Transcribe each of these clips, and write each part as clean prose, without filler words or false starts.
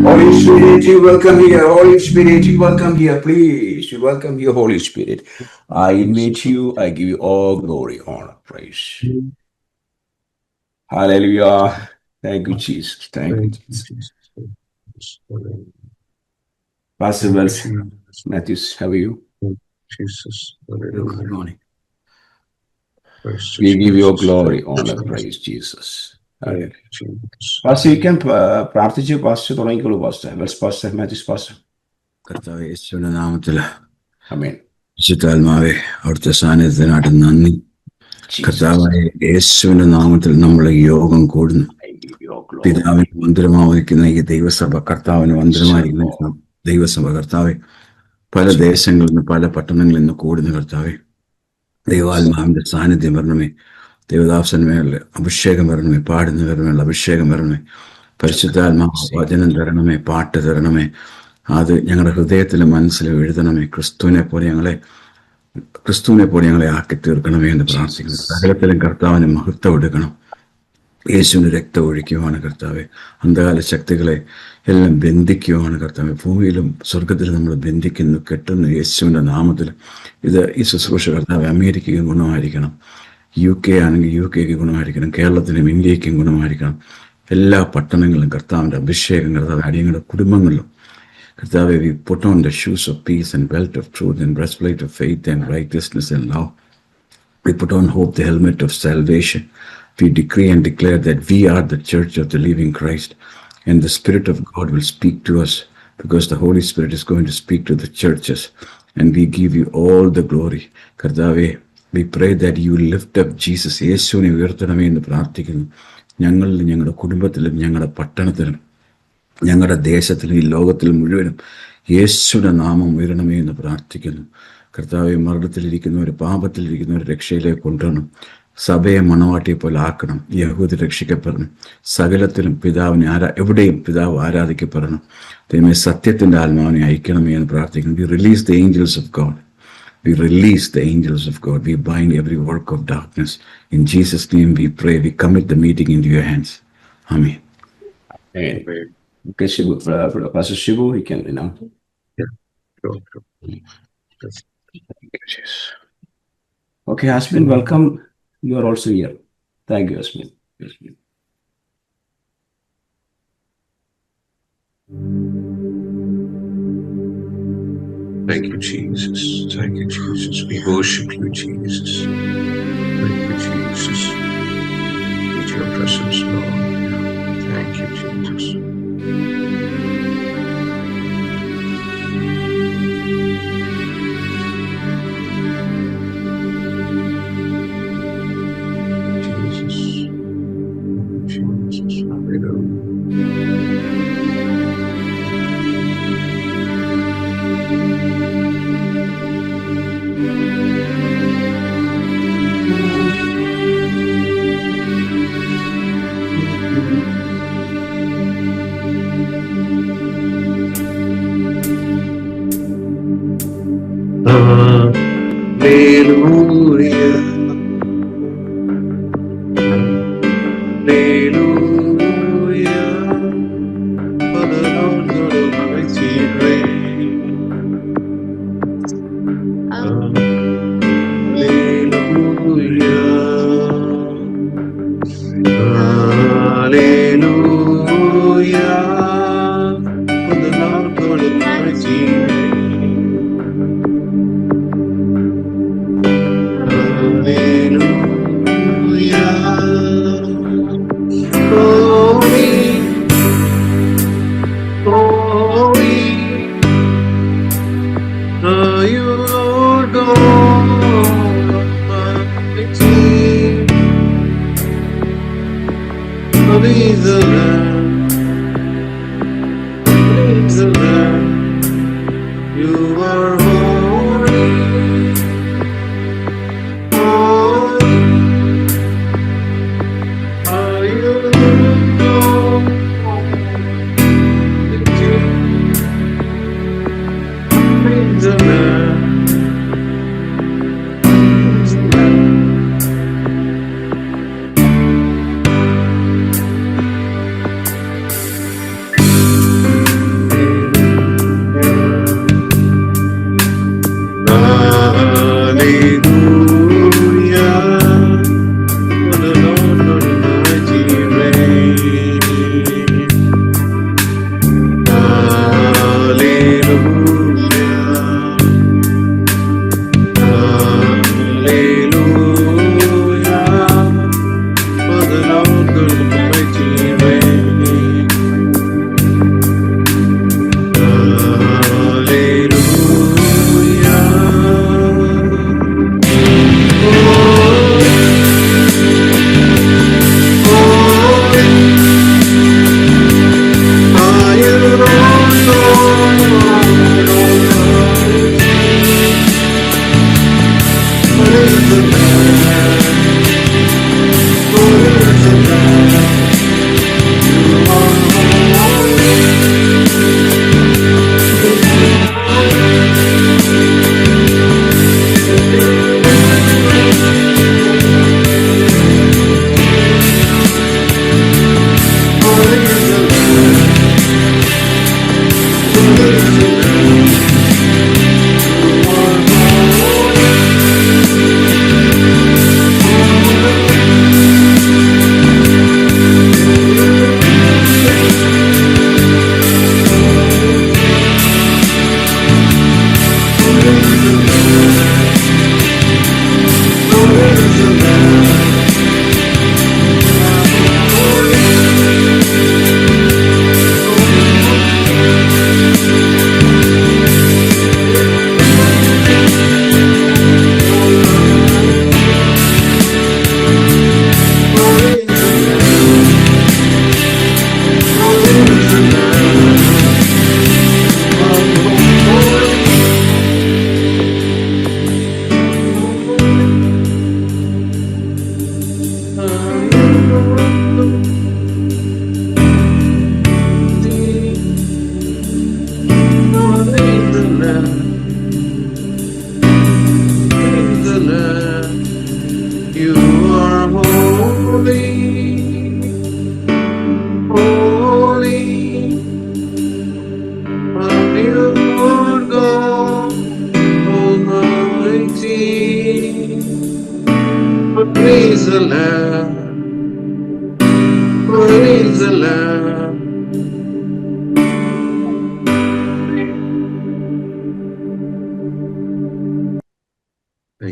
Holy Spirit, you welcome here. Holy Spirit, you welcome here. Please, you welcome here, Holy Spirit. I invite you. I give you all glory, honor, praise. Hallelujah. Thank you, Jesus. Thank you, Jesus. Pastor Wells, Matthews, how are you? Jesus. Good morning. We give you glory, honor, praise, Jesus. Pastor, you can പ്രാർത്ഥിച്ച് pastor തുടങ്ങിക്കോളൂ pastor Wells pastor Matthews pastor. കർത്താവേ യേശുവിന്റെ നാമത്തില് ആമേൻ. വിശുദ്ധാത്മാവേ അവിടുത്തെ സാന്നിധ്യത്തിനായിട്ട് നന്ദി. കർത്താവായ യേശുവിന്റെ നാമത്തിൽ നമ്മളെ യോഗം കൂടുന്നു. പിതാവിന് മന്ദിരമായിരിക്കുന്ന ഈ ദൈവസഭ, കർത്താവിന് മന്ദിരമായിരിക്കുന്ന ദൈവസഭ കർത്താവെ, പല ദേശങ്ങളിൽ നിന്ന് പല പട്ടണങ്ങളിൽ നിന്ന് കൂടുന്ന കർത്താവെ, ദൈവാത്മാവിന്റെ സാന്നിധ്യം വരണമേ. ദൈവദാസന്മേലുള്ള അഭിഷേകം വരണമേ. പാടുന്നവരുമേലുള്ള അഭിഷേകം വരണമേ. പരിശുദ്ധാത്മാവ് വചനം തരണമേ. പാട്ട് തരണമേ. അത് ഞങ്ങളുടെ ഹൃദയത്തിലും മനസ്സിലും എഴുതണമേ. ക്രിസ്തുവിനെ പോലെ ഞങ്ങളെ ആക്കി തീർക്കണമേ എന്ന് പ്രാർത്ഥിക്കുന്നു. സകലത്തിലും കർത്താവിന് മഹത്വം എടുക്കണം. യേശുവിന് രക്തം ഒഴിക്കുവാണ് കർത്താവെ. അന്ധകാല ശക്തികളെ എല്ലാം ബന്ധിക്കുവാണ് കർത്താവെ. ഭൂമിയിലും സ്വർഗത്തിലും നമ്മൾ ബന്ധിക്കുന്നു, കെട്ടുന്നു യേശുവിൻ്റെ നാമത്തിൽ. ഈ ശുശ്രൂഷ കർത്താവെ അമേരിക്കയ്ക്ക് ഗുണമായിരിക്കണം, UK ആണെങ്കിൽ UKക്ക് ഗുണമായിരിക്കണം, കേരളത്തിലും ഇന്ത്യക്കും ഗുണമായിരിക്കണം. എല്ലാ പട്ടണങ്ങളിലും കർത്താവിൻ്റെ അഭിഷേകം കർത്താവ് അടിയങ്ങളുടെ കുടുംബങ്ങളിലും കർത്താവെ, we put on the shoes of peace and belt of truth and breastplate of faith and righteousness and love. We put on hope, the helmet of salvation. We decree and declare that we are the church of the living Christ, and the Spirit of God will speak to us because the Holy Spirit is going to speak to the churches, and we give you all the glory. കർത്താവെ, we pray that you lift up Jesus. യേശുവിനെ ഉയർത്തണമേ എന്ന് പ്രാർത്ഥിക്കുന്നു. ഞങ്ങളിലും ഞങ്ങളുടെ കുടുംബത്തിലും ഞങ്ങളുടെ പട്ടണത്തിലും ഞങ്ങളുടെ ദേശത്തിലും ഈ ലോകത്തിൽ മുഴുവനും യേശുവിൻ്റെ നാമം ഉയരണമേ എന്ന് പ്രാർത്ഥിക്കുന്നു. കർത്താവെ, മരണത്തിലിരിക്കുന്നവർ, പാപത്തിലിരിക്കുന്നവർ രക്ഷയിലേക്ക് കൊണ്ടുവരണം. സഭയെ മണവാട്ടിയെ പോലെ ആക്കണം. യഹൂദ രക്ഷിക്കപ്പെടണം. സകലത്തിലും പിതാവിനെ എവിടെയും പിതാവ് ആരാധിക്കപ്പെടണം. ദൈവമേ, സത്യത്തിൻ്റെ ആത്മാവിനെ അയക്കണമേ എന്ന് പ്രാർത്ഥിക്കുന്നു. We release the angels of God. We release the angels of God. We bind every work of darkness. In Jesus' name we pray. We commit the meeting into your hands. Amen. Amen. Okay, Shibu, Pastor Shibu, you can now. Yeah, sure. Yes. Okay, Asmin, welcome. You are also here. Thank you, Asmin. Thank you, Jesus. Thank you, Jesus. We worship you, Jesus. Thank you, Jesus. With your presence, Lord. Thank you, Jesus.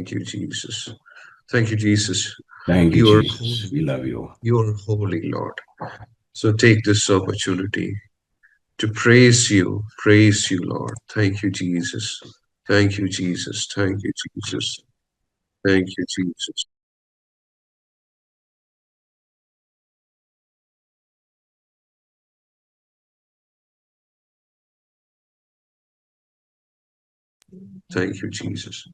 Thank you, Jesus. Thank you, Jesus. Thank you, You are Jesus. We love you. You are holy, Lord. So take this opportunity to praise you, Lord. Thank you, Jesus. Thank you, Jesus. Thank you, Jesus. Thank you, Jesus. Thank you, Jesus.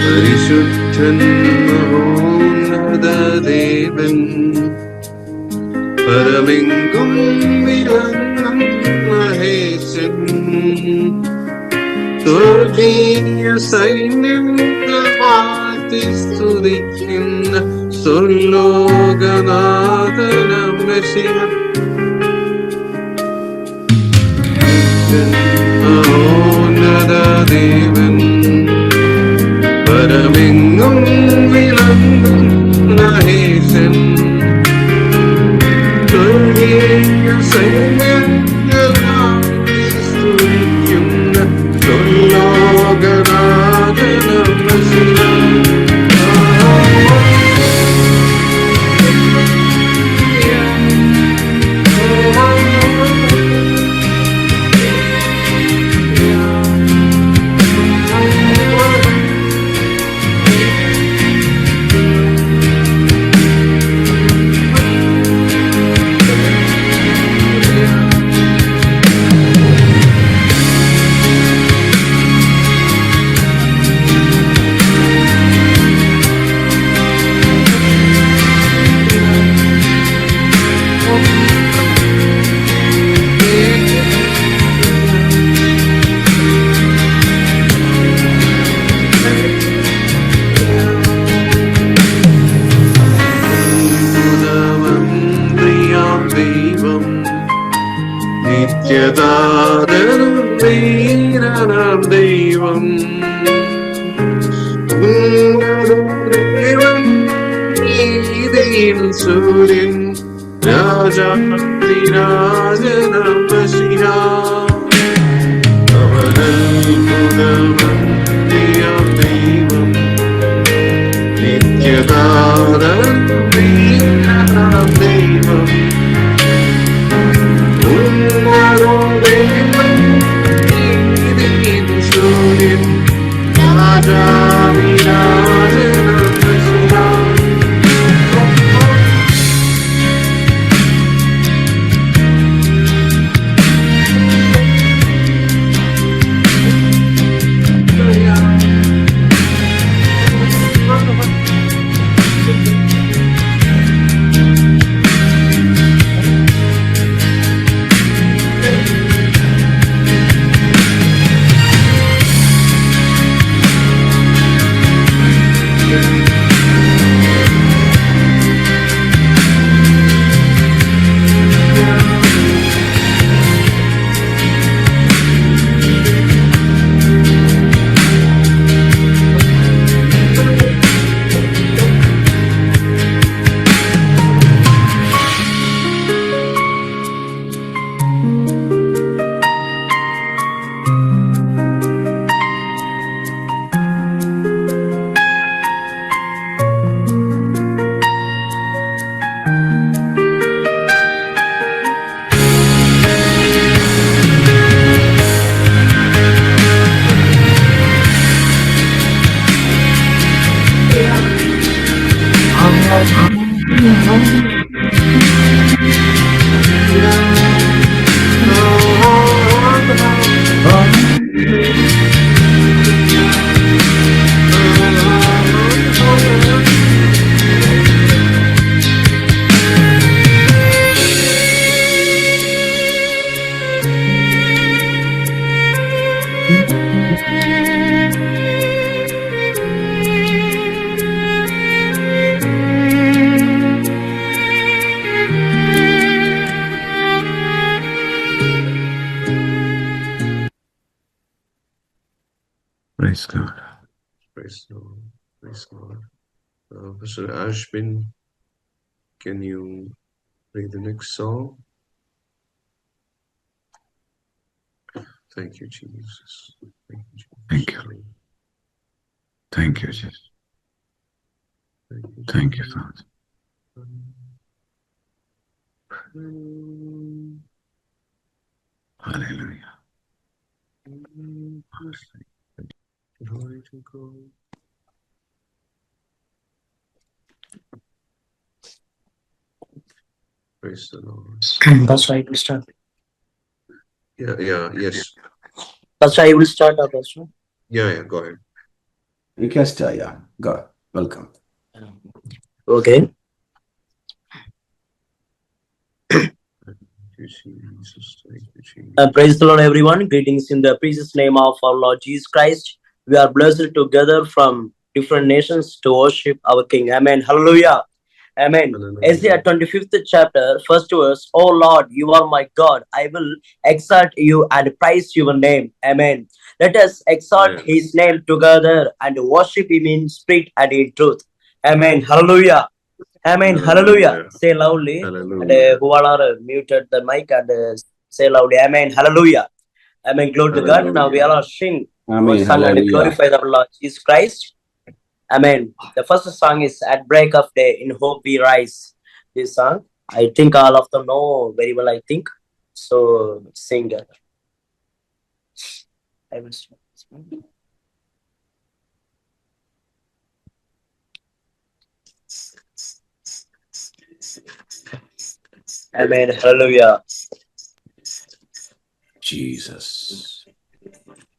പരിശുദ്ധൻ മഹോന്നതദേവൻ പരമെങ്കും വിളങ്ങും മഹേശൻ സ്വർഗീയ സൈന്യങ്ങൾ വാഴ്ത്തി സ്തുതിക്കുന്ന സ്വർലോകനാഥനം മെസ്സിഹ മഹോന്നതദേവൻ പരമെങ്ങും വിളങ്ങും മഹേശൻ സ്വർഗീയ സൈന്യങ്ങൾ വാഴ്ത്തി സ്തുതിക്കുന്ന സ്വർലോകനാഥനം മെസ്സിഹ നിത്യദാതനും വീരനാം ദൈവം ദൈവം നീതിയിൽ സൂര്യൻ രാജാതിരാജനാം മെസ്സിഹ അവനത്ഭുതമന്ത്രിയാം ദൈവം നിത്യദാതനും വീരനാം ദൈവം Praise God. Praise the Lord. Praise the Lord. Pastor Ashbin, can you play the next song? Thank you, Jesus. Thank you, Jesus. Thank you. Thank you, Jesus. Thank you, Father. Hallelujah. Glory to God. Praise the Lord. Pastor, I will start. Yes. Pastor, I will start, Pastor. Yeah, go ahead. You can start, yeah. Go. Welcome. Okay. Thank you, Jesus. Thank you, Jesus. Praise the Lord, everyone. Greetings in the precious name of our Lord Jesus Christ. We are blessed together from different nations to worship our King. Amen. Hallelujah. Amen. Hallelujah. Isaiah 25th chapter, first verse. Oh Lord, you are my God. I will exalt you and praise your name. Amen. Let us exalt Amen. his name together and worship him in spirit and in truth. Amen. Hallelujah. Amen. Hallelujah. Hallelujah. Say loudly. And Hallelujah. who all are muted the mic and say loudly. Amen. Hallelujah. Amen. Glory to God. Now we all sing Amen. one song and Hallelujah. glorify the Lord Jesus Christ. Amen. The first song is At Break of Day, In Hope We Rise. This song, I think all of them know very well, I think. So sing it. I will start. Amen. Hallelujah. Jesus.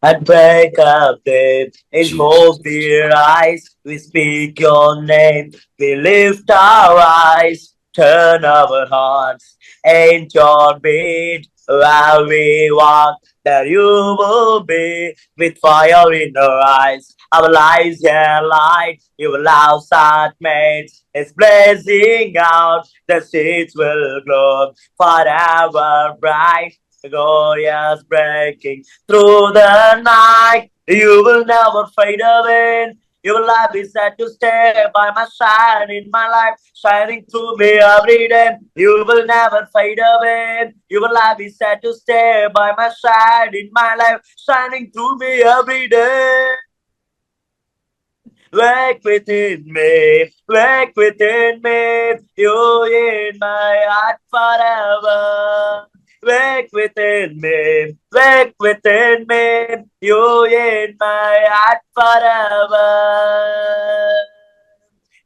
At break of day, in Jesus. hope we rise, we speak your name, we lift our eyes, turn our hearts, and your beat, while we walk, there you will be, with fire in our eyes, our lives are light, your love's heart made, it's blazing out, the streets will glow, forever bright, glorious breaking through the night. You will never fade away. Your life is set to stay by my side in my life, shining through me every day. You will never fade away. Your life is set to stay by my side in my life, shining through me every day. Work within me, you in my heart forever. Work within me, you in my heart forever.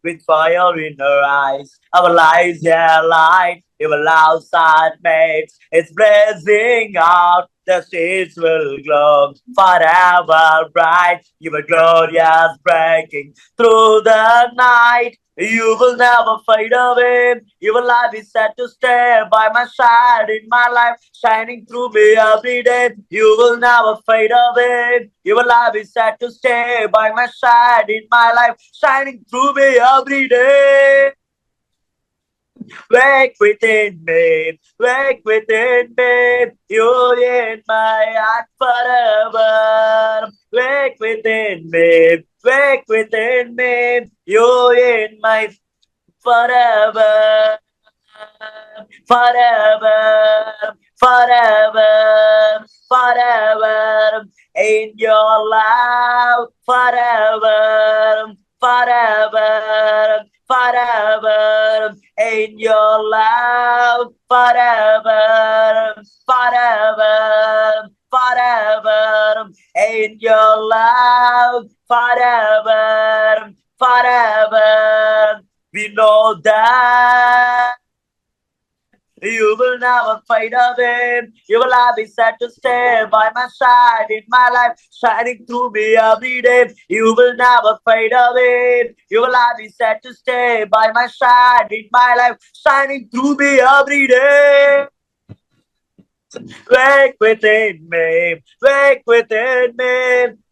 With fire in our eyes, our lives are light, your love's heart mates, it's blazing out. The streets will glow forever bright. Your glorious breaking through the night. You will never fade away. Your life is set to stay by my side in my life, shining through me every day. You will never fade away. Your life is set to stay by my side in my life, shining through me every day. Wake within me, you in my heart forever. Wake within me, you in my forever, forever, forever, forever. In your love, forever, forever, forever. In your love, forever, forever, forever. In your love, forever, forever. We know that you will never fade away. Your love is set to stay by my side in my life, shining through me every day. You will never fade away. Your love is set to stay by my side in my life, shining through me every day. Wake within me,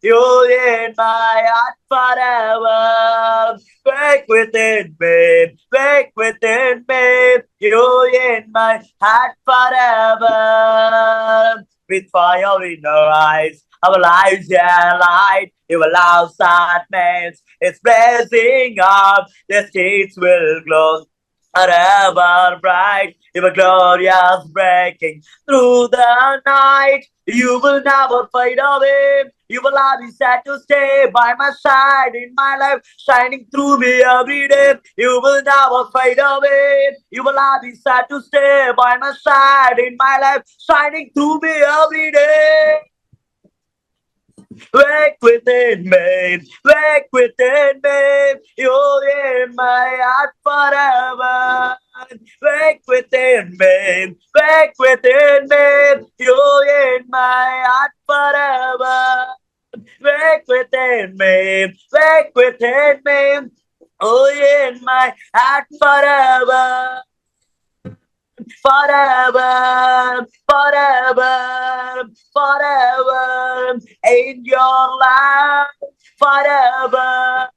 you in my heart forever. Wake within me, you in my heart forever. With fire in our eyes, our lives are light. Your love sadness is blazing up. The streets will glow forever bright. Your glorious breaking through the night. You will never fade away. You will always sad to stay by my side in my life, shining through me every day. You will never fade away. You will always sad to stay by my side in my life, shining through me every day. Wake within me, wake within me, you're in my heart forever. Wake within me, wake within me, you're in my heart forever. Wake within me, wake within me, oh, in my heart forever. Forever, forever, forever, in your life, forever,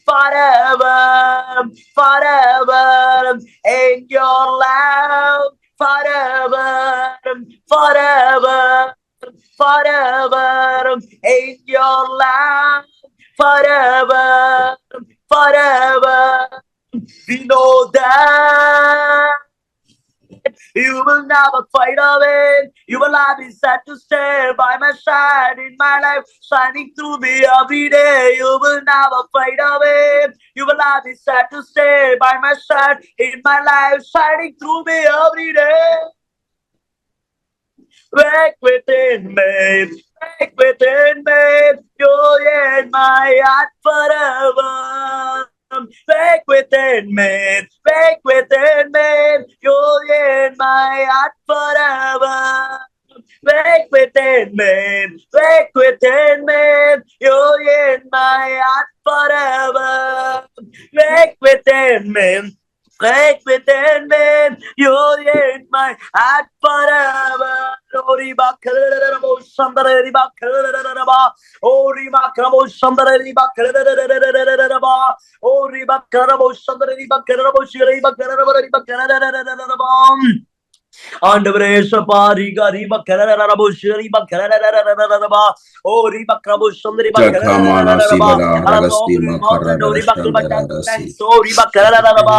forever, forever, in your life, forever, forever, forever, in your life, forever, forever. We know that you will never fade away. You will always sad to stay by my side in my life, shining through me every day. You will never fade away. You will always sad to stay by my side in my life, shining through me every day. Wake within me, wake within me, you're in my heart forever. Wake within me, wake within me, you're in my heart forever. Wake within me, wake within me, you're in my heart forever. Wake within me, wake within me, you're in my heart forever. Oriba Kalabo Sandariba Kalaba, Oriba Krabo Sandariba Kalaba, Oriba Karabo Sandariba Karabo Shiriba Karaba Karaba. ஆண்டவரே Safari கரிப கரரரபோ ஷரிப கரரரரரரப ஓரிப கிரபோ சந்தரிப கரரரரரப அலோரிப கரரரரப ஓரிப கரரரரப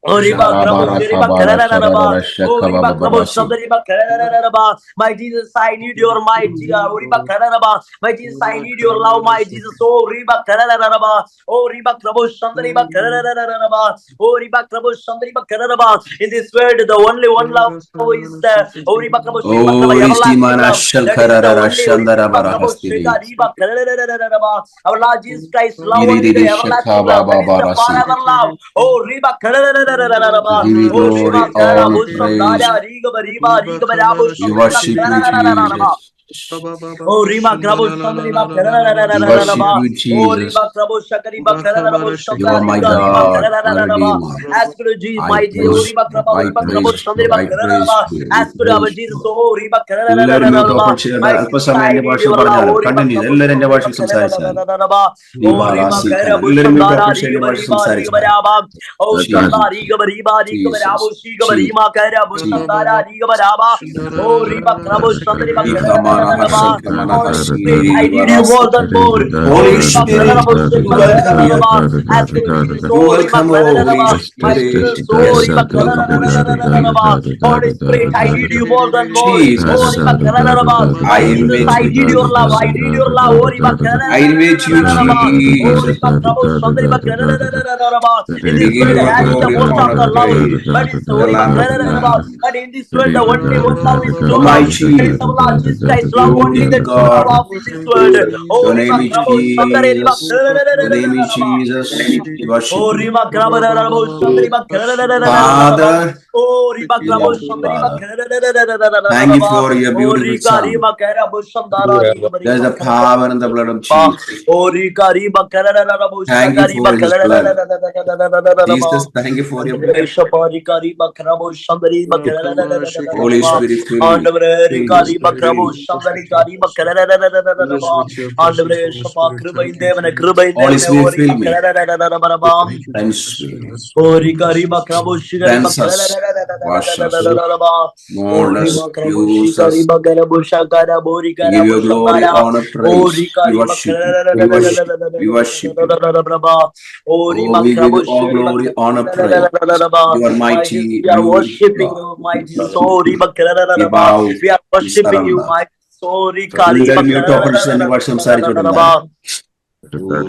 Oriba Krabo Shiriba Karararaba, Oriba Krabo Shandariba Karararaba. My Jesus, I need your mighty Oriba Kararaba. My Jesus, I need your love, my Jesus. Oriba Karararaba, Oriba Krabo Shandariba Karararaba, Oriba Krabo Shandariba Kararaba. In this world, the only one love is Oriba Krabo Shiriba Karararaba. Our Lord Jesus Christ, love only the everlasting love, that is the forever love. Oh, Riba Karararaba. Give you glory, all praise. We worship you, Jesus. Oh, Rima Krabo Shandariba Karararararaba. Oh, Rima Krabo Shakariba Kararararaba. You are my God, my Redeemer. Ask for Jesus, I my Jesus. Oh, Rima Krabo Shandariba Kararararaba. Ask for our Jesus. Oh, Rima Karararararaba. My Jesus, I need your love. Oh, Rima Krabo Shandariba Karararararaba. Oh, Rima Krabo Shandariba. Oh, Shandariba Riba Riba Shiga Rima Karabo Shandariba. Oh, Rima Krabo Shandariba Kararararaba. Holy Spirit, I need you more than more. Holy Spirit, you welcome here. You welcome, Holy Spirit. Holy Spirit, I need you more than more. Jesus, I invite I need your love. I need your love. I invite you, Jesus. In this world, I have the most of the love, but it's but in this world, the only one love is true love. There is no love, Jesus Christ. Love only the true love in this world. Your name is Jesus. Your name is Jesus. We worship you. Father, thank you for your beautiful son. There's the power in the blood of Jesus. Thank you for his blood. Jesus, thank you for your blood. Holy Spirit, fill me. Holy Spirit, fill me. Cleanse me. Cleanse us. wash us, mold us, use us. We give you glory, honor, praise. We worship you. We worship you. We worship you. Oh, we give you all glory, honor, praise. You are mighty. We are worshiping God. you, mighty sorry. We bow. We are We worshiping you, surrender. mighty sorry. എല്ലാവരും mute open ചെയ്ത് തന്നെ ഭാഷ സംസാരിച്ചോണ്ടായിരുന്നു.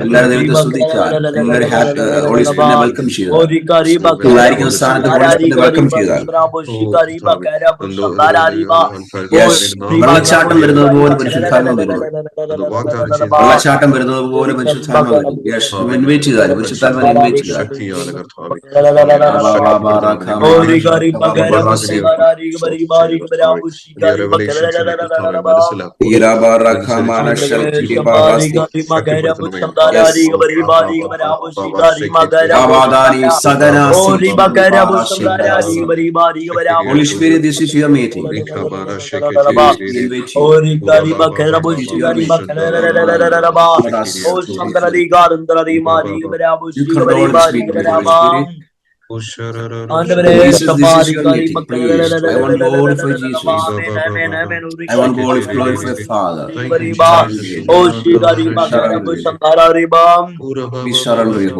എല്ലാവരും ദൈവത്തെ സ്തുതിച്ചാൽ, എല്ലാവരും holy സ്പിരിറ്റിനെ welcome ചെയ്താൽ, എല്ലായിരിക്കുന്ന സ്ഥാനത്ത് holy സ്പിരിറ്റിനെ welcome ചെയ്താൽ, വെള്ളച്ചാട്ടം വരുന്നത് പോലെ പരിശുദ്ധാത്മ വരുന്നത്, വെള്ളച്ചാട്ടം വരുന്നത് പോലെ പരിശുദ്ധാത്മ വരും. ഇൻവൈറ്റ് ചെയ്താൽ പരിശുദ്ധാത്മ ഇൻവൈറ്റ് ചെയ്താൽ Holy Spirit, this is your meeting. ആണ്ടവരേ, I want glory for Jesus. I want glory for Father. We surrender you.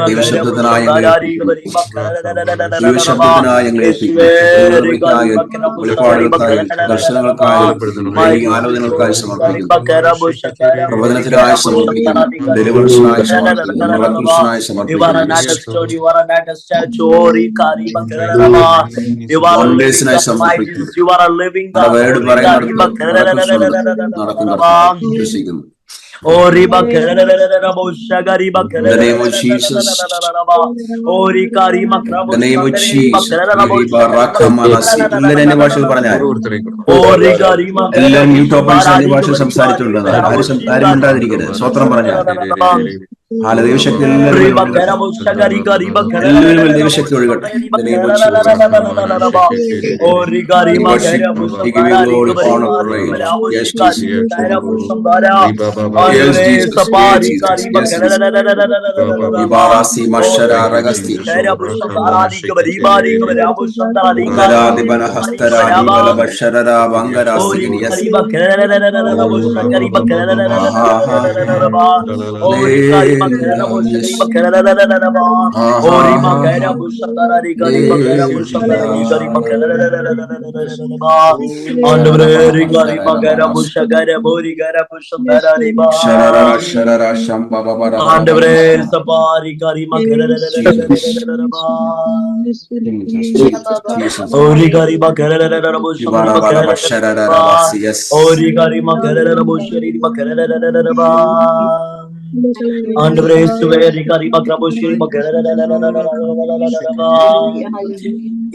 ദൈവശബ്ദത്തിനായി ഞങ്ങളെ വെളിപ്പാടുകൾക്കായി, ദർശനങ്ങൾക്കായി, ആലോചനകൾക്കായി സമർപ്പിക്കുന്നു. പ്രവചനത്തിനായി സമർപ്പിക്കുന്നു. ഡെലിവറൻസിനായി സമർപ്പിക്കുന്നു. മറക്കൽസിനായി സമർപ്പിക്കുന്നു. വണ്ടേഴ്സിനായി സമർപ്പിക്കുന്നു. വേർഡ് പറയുന്നിടത്ത് വിശ്വസിക്കുന്നു. Oh, riba kererererera boshaga riba kererererera oh rika riba krabo the name of Jesus. riba rakhamanasi എല്ലാവരും ഭാഷയിൽ പറഞ്ഞാൽ oh rika riba എല്ലാവരും മ്യൂട്ട് ഓപ്പൺ ചെയ്ത് ഭാഷയിൽ സംസാരിച്ചുകൊണ്ടിരുന്നത് ആരും ഉണ്ടാതിരിക്കരുത്. സ്വത്രം പറഞ്ഞാൽ ദൈവശക്തി എല്ലാവരും ദൈവശക്തി ഒഴുകട്ടെ.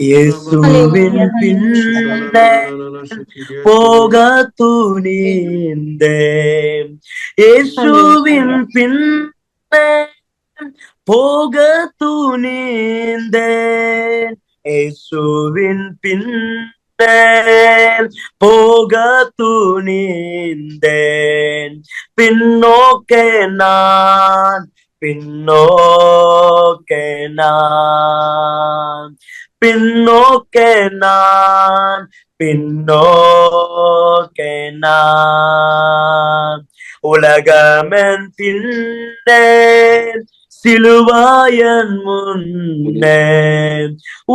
യേശുവിൻ പിന്നെ പോകത്തു നീന്തേ യേശുവിൻ പിന്നെ പോകത്തു നീന്തേ യേശുവിൻ പിന്നെ പോകത്തു നീന്തേ പിന്നോക്കെ ഞാൻ പിന്നോക്കെ ഞാൻ പിന്നോക്കെ ഞാൻ പിന്നോക്കെ ഞാൻ உலகமென் பின்னே சிலுவாயன் முன்னே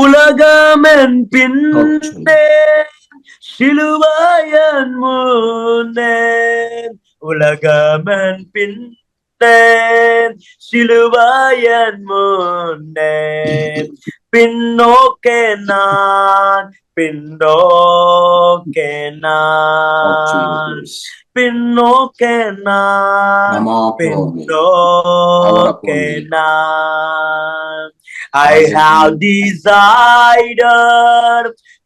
உலகமென் பின்னே சிலுவாயன் முன்னே உலகமென் பின்னே சிலுவாயன் முன்னே பின்னோக்கே நான் பின்னோக்கே நான் பின்னோக்கே நான் பின்னோக்கே நான் I have decided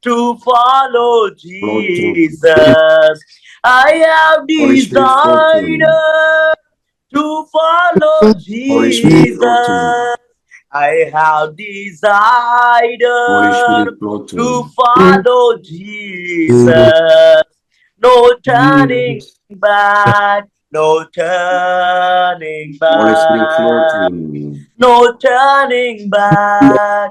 to follow Jesus. I have decided to follow Jesus. I have decided to follow Jesus. No turning back, no turning back, no turning back,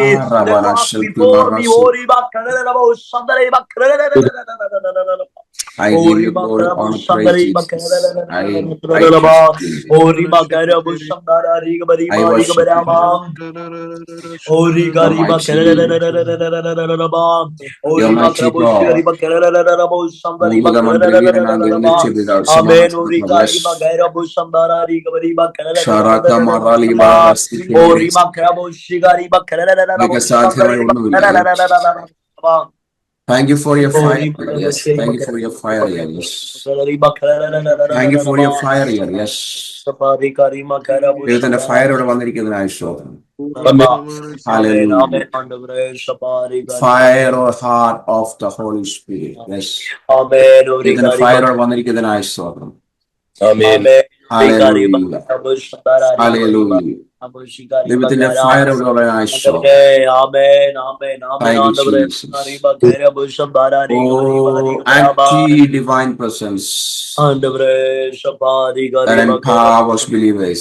Rabana Then walk Shilpi before me. Marasu. Ori bakarabo sandare bakarabo. I give Ori you glory, bakarabo honor, sandare praise, Jesus. I bakarabo. trust in you. Ori bakarabo sandara rigabari I mari worship you. gabarama. Ori You're gari mighty. bakarabo. You're Ori mighty bakarabo shigari God. bakarabo sandari Udagamandragiranagirinche bakarabo. Amen. Ori gari Vidas. bakarabo sandara rigabari Sharaka Marali bakarabo. Barasti. Ori bakarabo shigari bakarabo Vigasadhyamai Unnuilla. sandari. Thank you for your fire, Ori yes. Thank you for your fire, yes. Thank you for your bakarabo. fire, yes. Sapari karima karabu ദൈവത്തിന്റെ shandara. Fire ഇവിടെ വന്നിരിക്കുന്നതിനായി സ്തോത്രം. Amen. Amen. Hallelujah. Sapari Fire or heart of the Holy Spirit. Yes. Amen. Ori ദൈവത്തിന്റെ karima. Fire ഇവിടെ വന്നിരിക്കുന്നതിനായി സ്തോത്രം. Amen. Hallelujah. Hallelujah. ദൈവത്തിന്റെ fire ഇവിടെ വന്നതിനായി സ്തോത്രം. Amen. Amen. Thank you, Jesus. Oh, anti divine presence that empowers believers,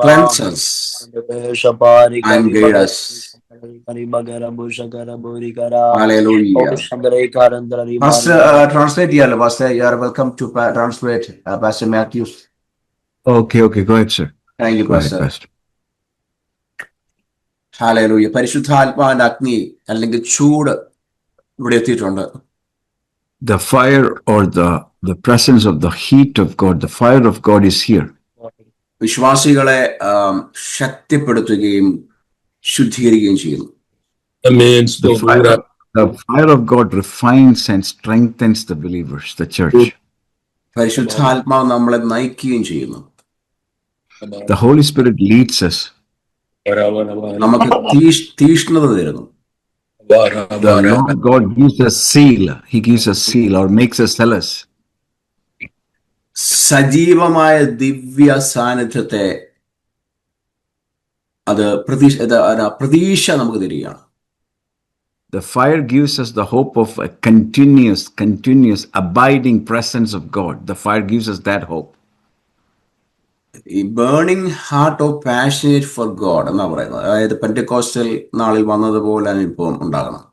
cleanse us, and guide us. Hallelujah. Pastor, translate here. Pastor, you are welcome to translate Pastor Matthews. Okay, go ahead, sir. Thank you, Go ahead, Pastor. Pastor. Hallelujah. പരിശുദ്ധാത്മാവിന്റെ അഗ്നി അല്ലെങ്കിൽ ചൂട് ഇവിടെ എത്തിയിട്ടുണ്ട്. The fire or the presence of the heat of God, the fire of God is here. വിശ്വാസികളെ ശക്തിപ്പെടുത്തുകയും ശുദ്ധീകരിക്കുകയും ചെയ്യുന്നു. The fire of God refines and strengthens the believers, the church. പരിശുദ്ധാത്മാവ് നമ്മളെ നയിക്കുകയും ചെയ്യുന്നു. The Holy Spirit leads us. നമുക്ക് തീഷ്ണത തരുന്നു. The Lord God gives us seal. He gives us seal or makes us zealous. സജീവമായ ദിവ്യ സാന്നിധ്യത്തെ അത് പ്രതീക്ഷ നമുക്ക് തരികയാണ്. The fire gives us the hope of a continuous abiding presence of God. The fire gives us that hope. ഈ burning heart of passionate for God എന്നാ പറയുന്നത്. അതായത് പെന്റക്കോസ്റ്റൽ നാളിൽ വന്നതുപോലെ അനുഭവം ഉണ്ടാകണം.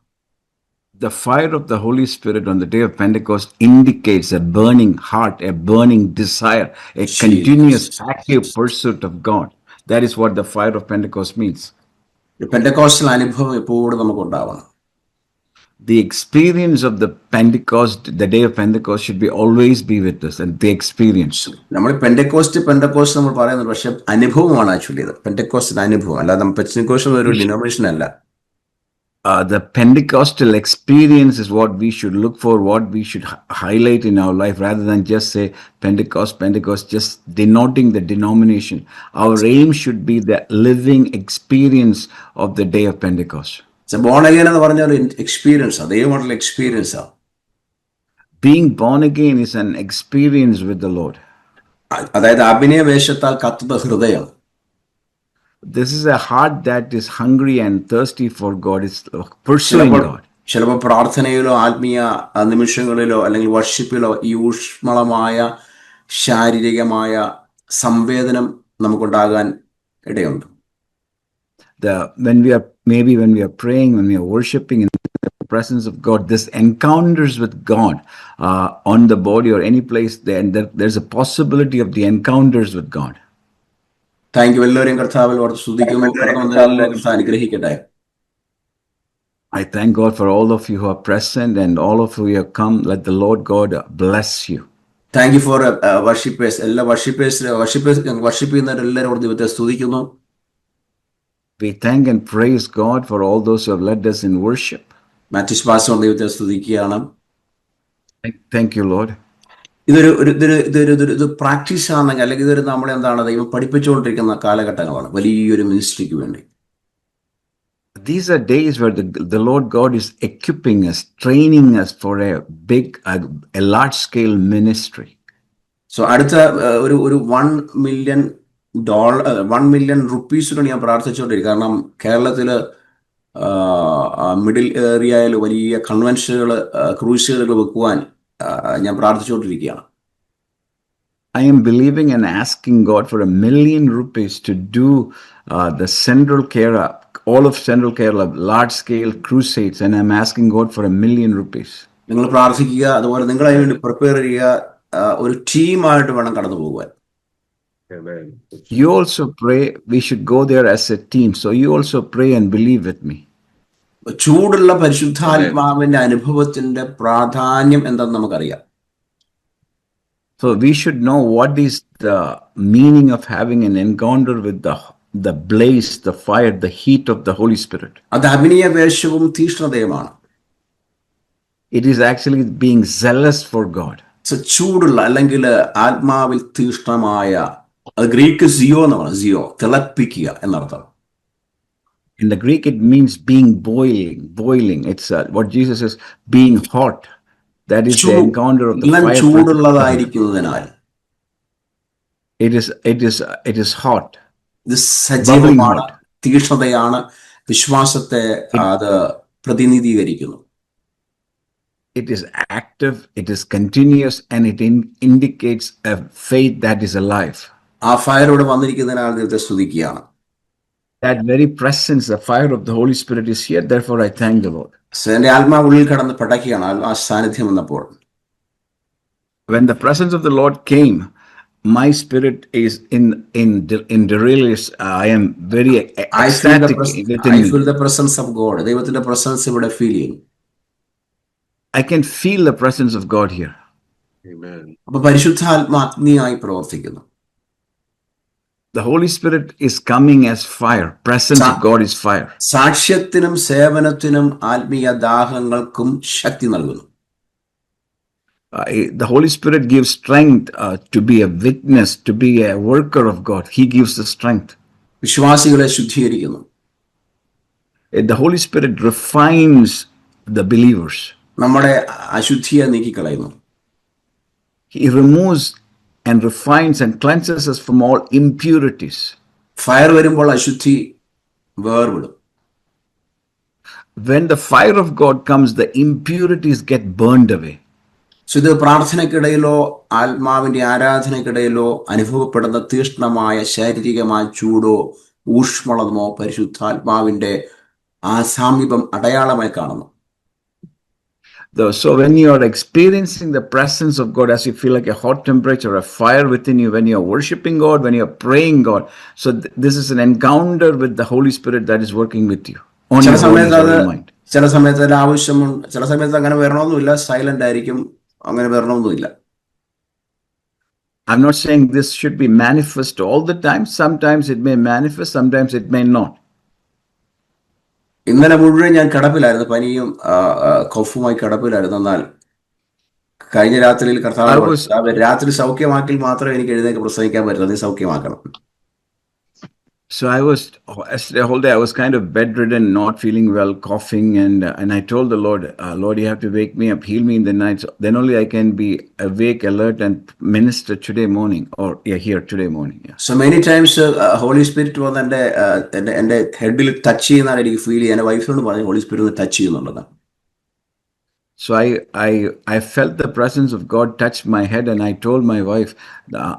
The fire of the Holy Spirit on the day of Pentecost indicates a burning heart, a burning desire, a continuous active pursuit of God. That is what the fire of Pentecost means. പെന്റക്കോസ്റ്റൽ അനുഭവം എപ്പോഴും നമുക്ക് ഉണ്ടാവണം. the experience of the Pentecost, the day of Pentecost, should be always be with us, and the experience. നമ്മൾ Pentecost നമ്മൾ പറയുന്നത്, പക്ഷെ അനുഭവമാണ് actually ഇത്. പെൻഡക്കോസ്റ്റിന്റെ അനുഭവം അല്ലാതെ പെൻഡക്കോസ്റ്റ് ഒരു ഡിനോമിനേഷൻ അല്ല. The Pentecostal experience is what we should look for, what we should highlight in our life, rather than just say Pentecost, just denoting the denomination. Our aim should be the living experience of the day of Pentecost. Bone again എന്ന് പറഞ്ഞാൽ experience, ദൈവമായിട്ടുള്ള experience ആണ്. Being born again is an experience with the Lord. അതായത് അഭിനയവേശത്താൽ കത്തുന്ന ഹൃദയം. This is a heart that is hungry and thirsty for God. It's pursuing God. ചിലപ്പോൾ പ്രാർത്ഥനയിലോ ആത്മീയ നിമിഷങ്ങളിലോ അല്ലെങ്കിൽ വർഷിപ്പിലോ ഈ ഊഷ്മളമായ ശാരീരികമായ സംവേദനം നമുക്കുണ്ടാകാൻ ഇടയുണ്ട്. When we are praying, when we are worshiping in the presence of God, this encounters with God on the body or any place, there's a possibility of the encounters with God. Thank you. എല്ലാവരെയും കർത്താവിൽ സ്തുതിക്കുന്നു. അനുഗ്രഹിക്കട്ടെ. I thank God for all of you who are present and all of you who have come. Let the Lord God bless you. Thank you for worshippers. എല്ലാ worship ചെയ്യുന്നവരെല്ലാവരും ദൈവത്തെ സ്തുതിക്കുന്നു. We thank and praise God for all those who have led us in worship. Mathews pastor ദൈവത്തെ സ്തുതിക്കുകയാണ്. Thank you, Lord. ഇതൊരു practice ആണെങ്കിൽ, അല്ലെങ്കിൽ ഇതൊരു നമ്മളെന്താണ് ദൈവം പഠിപ്പിച്ചുകൊണ്ടിരിക്കുന്ന കാലഘട്ടങ്ങളാണ് വലിയൊരു മിനിസ്ട്രിക്ക് വേണ്ടി. These are days where the Lord God is equipping us, training us for a large scale ministry. So അടുത്ത ഒരു $1 million റുപ്പീസിനാണ് ഞാൻ പ്രാർത്ഥിച്ചുകൊണ്ടിരിക്കുക. കാരണം കേരളത്തില് മിഡിൽ ഏരിയയിൽ വലിയ കൺവെൻഷനുകൾ, ക്രൂസുകൾ വെക്കുവാൻ ഞാൻ പ്രാർത്ഥിച്ചുകൊണ്ടിരിക്കുകയാണ്. I am believing and asking God for $1 million to do the Central Kerala, all of Central Kerala, large scale crusades, and I'm asking God for $1 million. നിങ്ങൾ പ്രാർത്ഥിക്കുക, അതുപോലെ നിങ്ങൾ അതിന് വേണ്ടി പ്രിപ്പയർ ചെയ്യുക. ഒരു ടീമായിട്ട് വേണം കടന്നു പോകുവാൻ. You also pray. We should go there as a team. So you also pray and believe with me. ചൂടുള്ള പരിശുദ്ധാത്മാവിന്റെ അനുഭവത്തിന്റെ പ്രാധാന്യം എന്താണെന്ന് നമുക്കറിയാം. So we should know what is the meaning of having an encounter with the blaze, the fire, the heat of the Holy Spirit. അത് അഭിനയവേശവും തീഷ്ണതയുമാണ്. It is actually being zealous for God. ചൂടുള്ള അല്ലെങ്കിൽ ആത്മാവിൽ തീഷ്ണമായ, ഗ്രീക്ക് സിയോ എന്നാണ്, സിയോ തിളപ്പിക്കുക എന്നർത്ഥം. In the Greek, it means being boiling. It's what Jesus is, being hot. That is the encounter of the fire. ചൂടുള്ളതായിരിക്കുന്നതിനാൽ it is hot. ഇത് സജീവമാണ്, തീക്ഷ്ണതയാണ്, വിശ്വാസത്തെ അത് പ്രതിനിധീകരിക്കുന്നു. It is active, it is continuous, and it indicates a faith that is alive. ആ ഫയറോട് വന്നിരിക്കുന്നതിനാൽ ദൈവത്തെ സ്തുതിക്കുകയാണ്. That very presence, the fire of the Holy Spirit is here. Therefore, I thank the Lord. എന്റെ ആത്മാവ് ഉള്ളിൽ കടന്ന് പടക്കുകയാണ് ആ സാന്നിധ്യം വന്നപ്പോൾ. When the presence of the Lord came, my spirit is in delirious. I am very ecstatic. I feel the presence of God. ദൈവത്തിന്റെ presence ഇവിടെ feel ചെയ്യും. I can feel the presence of God here. Amen. അപ്പൊ പരിശുദ്ധാത്മാ അഗ്നിയായി പ്രവർത്തിക്കുന്നു. The Holy Spirit is coming as fire. Presence of God is fire. സാക്ഷ്യത്തിനും സേവനത്തിനും ആത്മീയ ദാഹങ്ങൾക്കും ശക്തി നൽകുന്നു. The Holy Spirit gives strength to be a witness, to be a worker of God. He gives the strength. വിശ്വാസികളെ ശുദ്ധീകരിക്കുന്നു. The Holy Spirit refines the believers. നമ്മുടെ അശുദ്ധിയെ നീക്കിക്കളയുന്നു. He removes and refines and cleanses us from all impurities. Fire വരുമ്പോൾ അശുദ്ധി വേർവിടും. When the fire of God comes, the impurities get burned away. ഇത് പ്രാർത്ഥനയ്ക്കിടയിലോ ആത്മാവിന്റെ ആരാധനയ്ക്കിടയിലോ അനുഭവപ്പെടുന്ന തീഷ്ണമായ ശാരീരികമായ ചൂടോ ഊഷ്മളമോ പരിശുദ്ധാത്മാവിന്റെ ആ സാമീപ്യം അടയാളമായി കാണുന്നു. So when you are experiencing the presence of God, as you feel like a hot temperature, a fire within you, when you are worshiping God, when you are praying God, so this is an encounter with the Holy Spirit that is working with you on your mind. ചില സമയത്ത് അതിന്റെ ആവശ്യമുണ്ട്, ചില സമയത്ത് അങ്ങനെ വരണമെന്നില്ല, silent ആയിരിക്കും, അങ്ങനെ വരണമെന്നില്ല. I'm not saying this should be manifest all the time. Sometimes it may manifest, sometimes it may not. ഇന്നലെ മുഴുവൻ ഞാൻ കിടപ്പിലായിരുന്നു, പനിയും കഫുമായി കിടപ്പിലായിരുന്നു. എന്നാൽ കഴിഞ്ഞ രാത്രിയിൽ കർത്താവ് രാത്രി സൗഖ്യമാക്കിൽ മാത്രമേ എനിക്ക് എഴുന്നേക്ക് പ്രസംഗിക്കാൻ പറ്റുള്ളൂ. നീ സൗഖ്യമാക്കണം. So I was, yesterday whole day I was kind of bedridden, not feeling well, coughing, and I told the Lord, Lord, you have to wake me up, heal me in the night, so then only I can be awake, alert, and minister today morning, or here today morning. Yeah. So many times holy spirit വന്ന് എൻ്റെ ഹെഡിൽ touch ചെയ്യുന്നതാണ് എനിക്ക് feel ചെയ്യുക. എൻ്റെ വൈഫിനോട് പറഞ്ഞു holy spirit ഒന്ന് touch ചെയ്യുന്നുള്ളതാണ്. So I felt the presence of God touch my head, and I told my wife,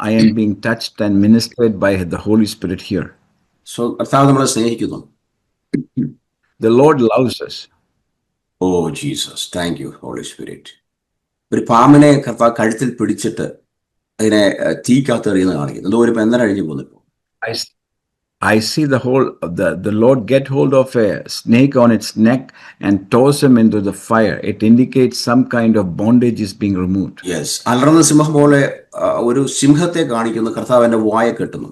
I am being touched and ministered by the Holy Spirit here. So കർത്താവ് നമ്മളെ സ്നേഹിക്കുന്നു. The Lord loves us. Oh Jesus, thank you Holy Spirit. ഒരു പാമ്പിനെ കർത്താവ് കഴുത്തിൽ പിടിച്ചിട്ട് അതിനെ തീക്കകത്ത് എറിയുന്ന കാണിക്കുന്നു. എന്തോ ഒരു ബന്ധന കഴിഞ്ഞു പോകുന്നു. I see the Lord get hold of a snake on its neck and toss him into the fire. It indicates some kind of bondage is being removed. Yes, അലറുന്ന സിംഹം പോലെ ഒരു സിംഹത്തെ കാണിക്കുന്നു, കർത്താവിന്റെ വായ കെട്ടുന്നു.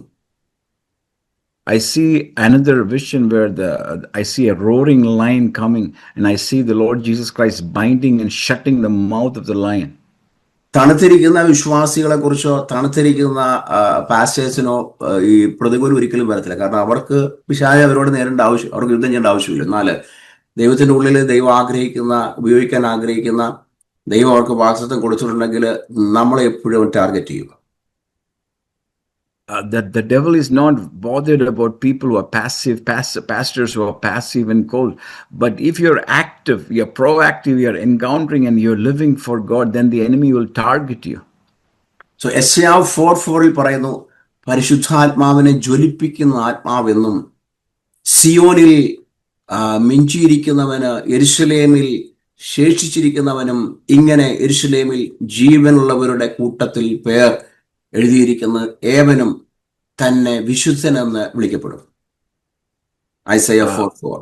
I see another vision where I see a roaring lion coming, and I see the Lord Jesus Christ binding and shutting the mouth of the lion. തണുത്തിരിക്കുന്ന വിശ്വാസികളെ കുറിച്ചോ തണുത്തിരിക്കുന്ന പാസ്റ്റേഴ്സിനോ ഈ പ്രതികൂലം ഒരിക്കലും വരത്തില്ല. കാരണം അവർക്ക് പിശാച് അവരോട് നേരിടേണ്ട ആവശ്യം, അവർക്ക് യുദ്ധം ചെയ്യേണ്ട ആവശ്യമില്ല. എന്നാൽ ദൈവത്തിന്റെ ഉള്ളിൽ ദൈവം ആഗ്രഹിക്കുന്ന, ഉപയോഗിക്കാൻ ആഗ്രഹിക്കുന്ന, ദൈവം അവർക്ക് വാഗ്ദത്തം കൊടുത്തിട്ടുണ്ടെങ്കിൽ നമ്മളെ എപ്പോഴും ടാർഗറ്റ് ചെയ്യുക. That the devil is not bothered about people who are passive, pastors who are passive and cold. But if you're active, you're proactive, you're encountering and you're living for God, then the enemy will target you. So യെശയ്യാവ് 4:4 പറയുന്നു, പരിശുദ്ധാത്മാവിനെ ജ്വലിപ്പിക്കുന്ന ആത്മാവെന്നും സിയോനിൽ മിഞ്ചിയിരിക്കുന്നവന് യെരുശലേമിൽ ശേഷിച്ചിരിക്കുന്നവനും ഇങ്ങനെ യെരുശലേമിൽ ജീവനുള്ളവരുടെ കൂട്ടത്തിൽ പേർ എഴുതിയിരിക്കുന്ന ഏവനും തന്നെ വിശുദ്ധനെന്ന് വിളിക്കപ്പെടും. Isaiah 4:4.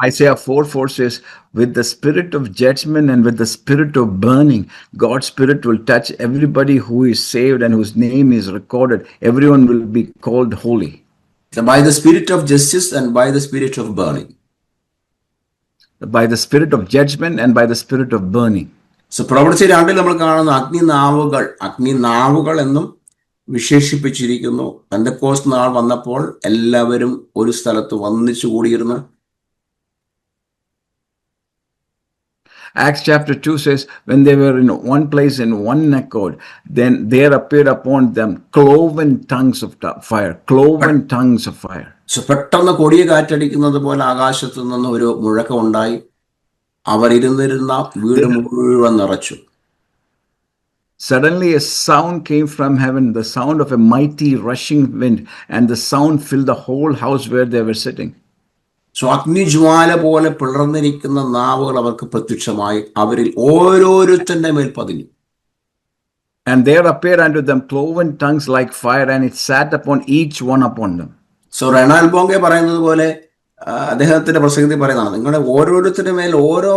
Isaiah 4:4 says, with the spirit of judgment and with the spirit of burning, God's spirit will touch everybody who is saved and whose name is recorded. Everyone will be called holy. So by the spirit of justice and by the spirit of burning. By the spirit of judgment and by the spirit of burning. So പ്രവൃത്തി 2 നമ്മൾ കാണുന്ന അഗ്നിനാവുകൾ എന്നും വിശേഷിപ്പിച്ചിരിക്കുന്നു. പെന്തക്കോസ്ത് നാൾ വന്നപ്പോൾ എല്ലാവരും ഒരു സ്ഥലത്ത് ഒന്നിച്ചു കൂടിയിരുന്നു. Acts chapter 2 says, when they were in one place in one accord, then there appeared upon them cloven tongues of fire. Cloven tongues of fire. So പെട്ടെന്ന് കൊടിയ കാറ്റടിക്കുന്നത് പോലെ ആകാശത്തു നിന്ന് ഒരു മുഴക്കം ഉണ്ടായി. അവർ ഇരുന്നിരുന്ന വീട് മുഴുവൻ നിറച്ചു. Suddenly a sound came from heaven, the sound of a mighty rushing wind, and the sound filled the whole house where they were sitting. So അഗ്നിജ്വാല പോലെ പിളർന്നിരിക്കുന്ന നാവുകൾ അവർക്ക് പ്രത്യക്ഷമായി, അവരിൽ ഓരോരുത്തന്റെ മേൽ പതിഞ്ഞു. And there appeared unto them cloven tongues like fire, and it sat upon each one upon them. So Reinhard Bonnke പറയുന്നത് പോലെ, അദ്ദേഹത്തിന്റെ പ്രസംഗത്തിൽ പറയുന്നതാണ്, നിങ്ങളുടെ ഓരോരുത്തരുടെ മേൽ ഓരോ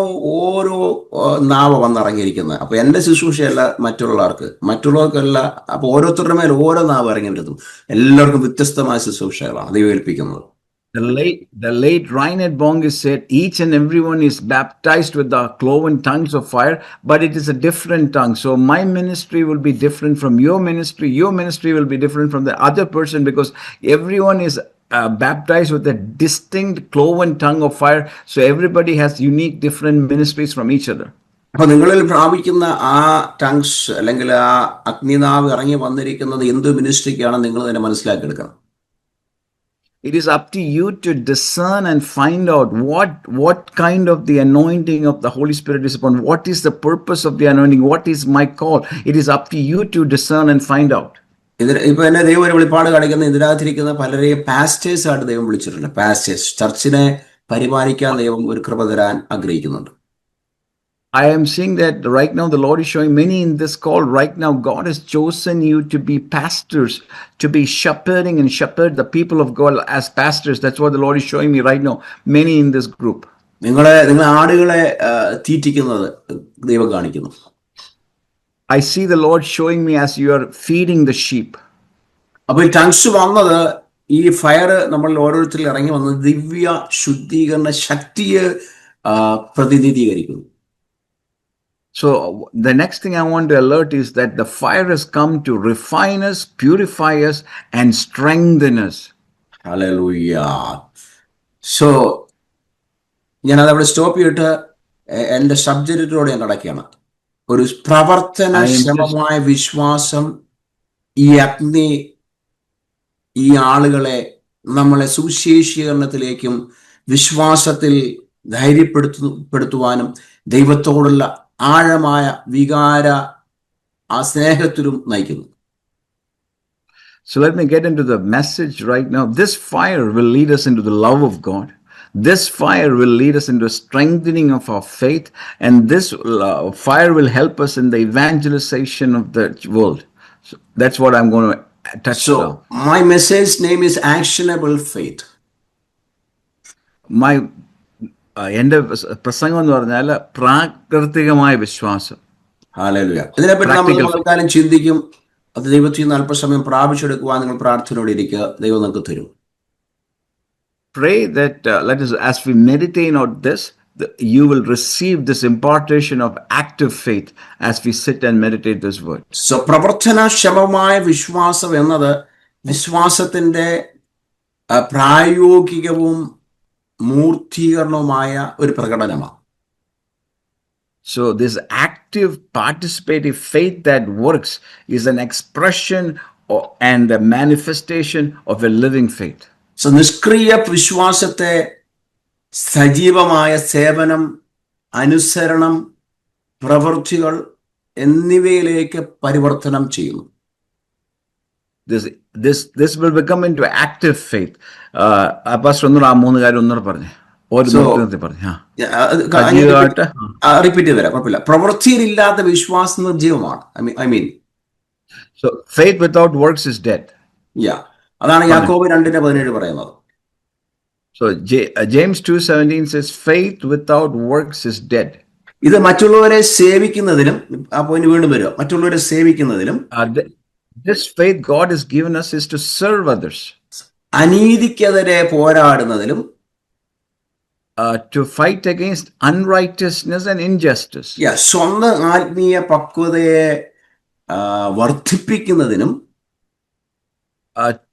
നാവ് വന്നിറങ്ങിയിരിക്കുന്നത്. അപ്പൊ എന്റെ ശുശ്രൂഷയല്ല മറ്റുള്ളവർക്കല്ല. അപ്പൊ ഓരോരുത്തരുടെ മേൽ ഓരോ നാവ് ഇറങ്ങി വരുന്നു. എല്ലാവർക്കും വ്യത്യസ്തമായ ശുശ്രൂഷകളാണ് ദൈവം ഏൽപ്പിക്കുന്നത്. The late Reinhard Bonke said, each and everyone is baptized with the cloven tongues of fire, but it is a different tongue. So my ministry will be different from your ministry. Your ministry will be different from the other person, because everyone is baptized with a distinct cloven tongue of fire. So everybody has unique, different ministries from each other. അപ്പൊ നിങ്ങളിൽ പ്രാപിക്കുന്ന ആ tongues അല്ലെങ്കിൽ ആ അഗ്നിനാവ് ഇറങ്ങി വന്നിരിക്കുന്നത് എന്ത് മിനിസ്ട്രിക്കാണ് നിങ്ങൾ തന്നെ മനസ്സിലാക്കിയെടുക്കണം. It is up to you to discern and find out what kind of the anointing of the Holy Spirit is upon. What is the purpose of the anointing? What is my call? It is up to you to discern and find out. ഇപ്പൊ എന്നെ ദൈവം ഒരു വെളിപ്പാട് കാണിക്കുന്ന ഇതിനകത്തിരിക്കുന്ന പലരെയും pastors ആയിട്ട് ദൈവം വിളിച്ചിട്ടുണ്ട്. പാസ്റ്റേഴ്സ്, ചർച്ചിനെ പരിപാലിക്കാൻ ദൈവം ഒരു കൃപ തരാൻ ആഗ്രഹിക്കുന്നുണ്ട്. I am seeing that right now the Lord is showing many in this call right now. God has chosen you to be pastors, to be shepherding and shepherd the people of God as pastors. That's what the Lord is showing me right now. Many in this group. നിങ്ങളെ ആടുകളെ തീറ്റിക്കുന്നത് ദൈവം കാണിക്കുന്നു. I see the Lord showing me as you are feeding the sheep. അപ്പോൾ ഈ tongues വന്നത്, ഈ fire നമ്മൾ ഓരോരുത്തരിൽ ഇറങ്ങി വന്നത് ദിവ്യ ശുദ്ധീകരണ ശക്തിയെ പ്രതിനിധീകരിക്കുന്നു. So the next thing I want to alert is that the fire has come to refine us, purify us, and strengthen us. Hallelujah. So ഞാനതവിടെ സ്റ്റോപ്പ് ചെയ്തിട്ട് എൻ്റെ സബ്ജക്റ്റിലൂടെ ഞാൻ നടക്കുകയാണ്. ഒരു പ്രവർത്തനക്ഷമമായ വിശ്വാസം, ഈ അഗ്നി ഈ ആളുകളെ നമ്മളെ സുവിശേഷീകരണത്തിലേക്കും വിശ്വാസത്തിൽ ധൈര്യപ്പെടുത്തുവാനും ദൈവത്തോടുള്ള ആഴമായ വികാര ആ സ്നേഹത്തിലും നയിക്കുന്നു. So let me get into the message right now. This fire will lead us into the love of God. This fire will lead us into a strengthening of our faith, and this fire will help us in the evangelization of the world. So that's what I'm going to touch So now. my message name is Actionable Faith. My എൻ്റെ പ്രസംഗം എന്ന് പറഞ്ഞാൽ പ്രാകൃതികമായ വിശ്വാസം. Hallelujah. ഇതിനെപ്പറ്റി നമ്മൾ തൽക്കാലം ചിന്തിക്കും. അത് ദൈവത്തിൽ നിന്ന് അല്പസമയം പ്രാപിച്ചെടുക്കുവാൻ നിങ്ങൾ പ്രാർത്ഥനയോടെ ഇരിക്കുക. ദൈവം നമുക്ക് തരും. Pray that let us, as we meditate on this, you will receive this impartation of active faith as we sit and meditate this word. So പ്രവർത്തനക്ഷമമായ വിശ്വാസം എന്നത് വിശ്വാസത്തിന്റെ പ്രായോഗികവും മൂർത്തീകരണവുമായ ഒരു പ്രകടനമാണ്. So this active participative faith that works is an expression and a manifestation of a living faith. So നിഷ്ക്രിയ വിശ്വാസത്തെ സജീവമായ സേവനം, അനുസരണം, പ്രവൃത്തികൾ എന്നിവയിലേക്ക് പരിവർത്തനം ചെയ്യുന്നു. This will become into active faith. Pastor ഒന്നുകൂടെ ആ മൂന്ന് കാര്യം ഒന്നുകൂടെ പറഞ്ഞു. റിപ്പീറ്റ് ചെയ്ത് തരാം, കുഴപ്പമില്ല. പ്രവൃത്തിയിലില്ലാത്ത വിശ്വാസം നിർജീവമാണ്. I mean. So faith without works is dead. Yeah. അതാണ് യാക്കോബ് 2:17 പറയുന്നത്. So James 2:17 says faith without works is dead. ഇത് മറ്റുള്ളവരെ സേവിക്കുന്നതിനും, ആ പോയിന്റ് വീണ്ടും വരിക, മറ്റുള്ളവരെ സേവിക്കുന്നതിനും this faith God has given us is to serve others. അനീതിക്കെതിരെ പോരാടുന്നതിലും to fight against unrighteousness and injustice. സ്വന്തം ആത്മീയ പക്വതയെ വർദ്ധിപ്പിക്കുന്നതിനും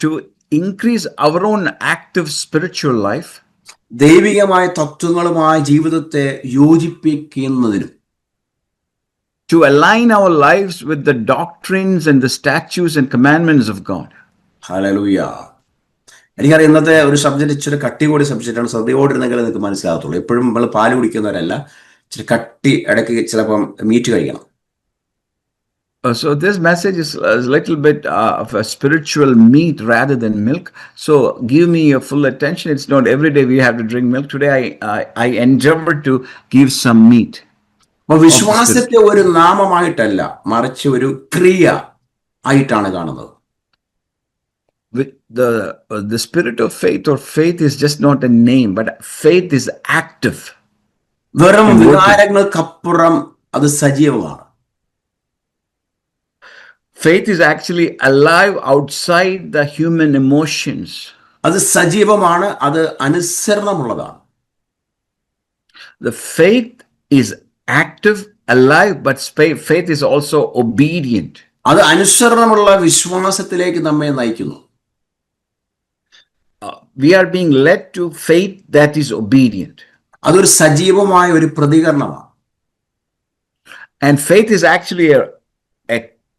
to increase our own active spiritual life. ദൈവികമായ തത്വങ്ങളുമായി ജീവിതത്തെ യോജിപ്പിക്കുന്നതിനും. To align our lives with the doctrines and the statutes and commandments of God. Hallelujah. എനിക്കറിയാം ഇന്നത്തെ ഒരു subject ഇച്ചിരി കട്ടി കൂടി സബ്ജക്റ്റാണ്. ശ്രദ്ധയോടിരുന്നെങ്കിൽ നിങ്ങൾക്ക് മനസ്സിലാകത്തുള്ളൂ. എപ്പോഴും നമ്മൾ പാല് കുടിക്കുന്നവരല്ല, ഇച്ചിരി കട്ടി ഇടയ്ക്ക് ചിലപ്പം മീറ്റ് കഴിക്കണം. So this message is a little bit of a spiritual meat rather than milk. So give me your full attention. It's not every day we have to drink milk. Today I endeavor to give some meat. അപ്പൊ വിശ്വാസത്തെ ഒരു നാമമായിട്ടല്ല, മറിച്ച് ഒരു ക്രിയ ആയിട്ടാണ് കാണുന്നത്. The spirit of faith or faith is just not a name, but faith is active. വെറും വികാരങ്ങൾക്കപ്പുറം അത് സജീവമാണ്. Faith is actually alive outside the human emotions. അത് സജീവമാണ്, അത് അനുസരണമുള്ളതാണ്. The faith is active, alive, but faith is also obedient. അത് അനുസരണമുള്ള വിശ്വാസത്തിലേക്ക് നമ്മെ നയിക്കുന്നു. We are being led to faith that is obedient. അതൊരു സജീവമായ ഒരു പ്രതികരണമാണ്. And faith is actually a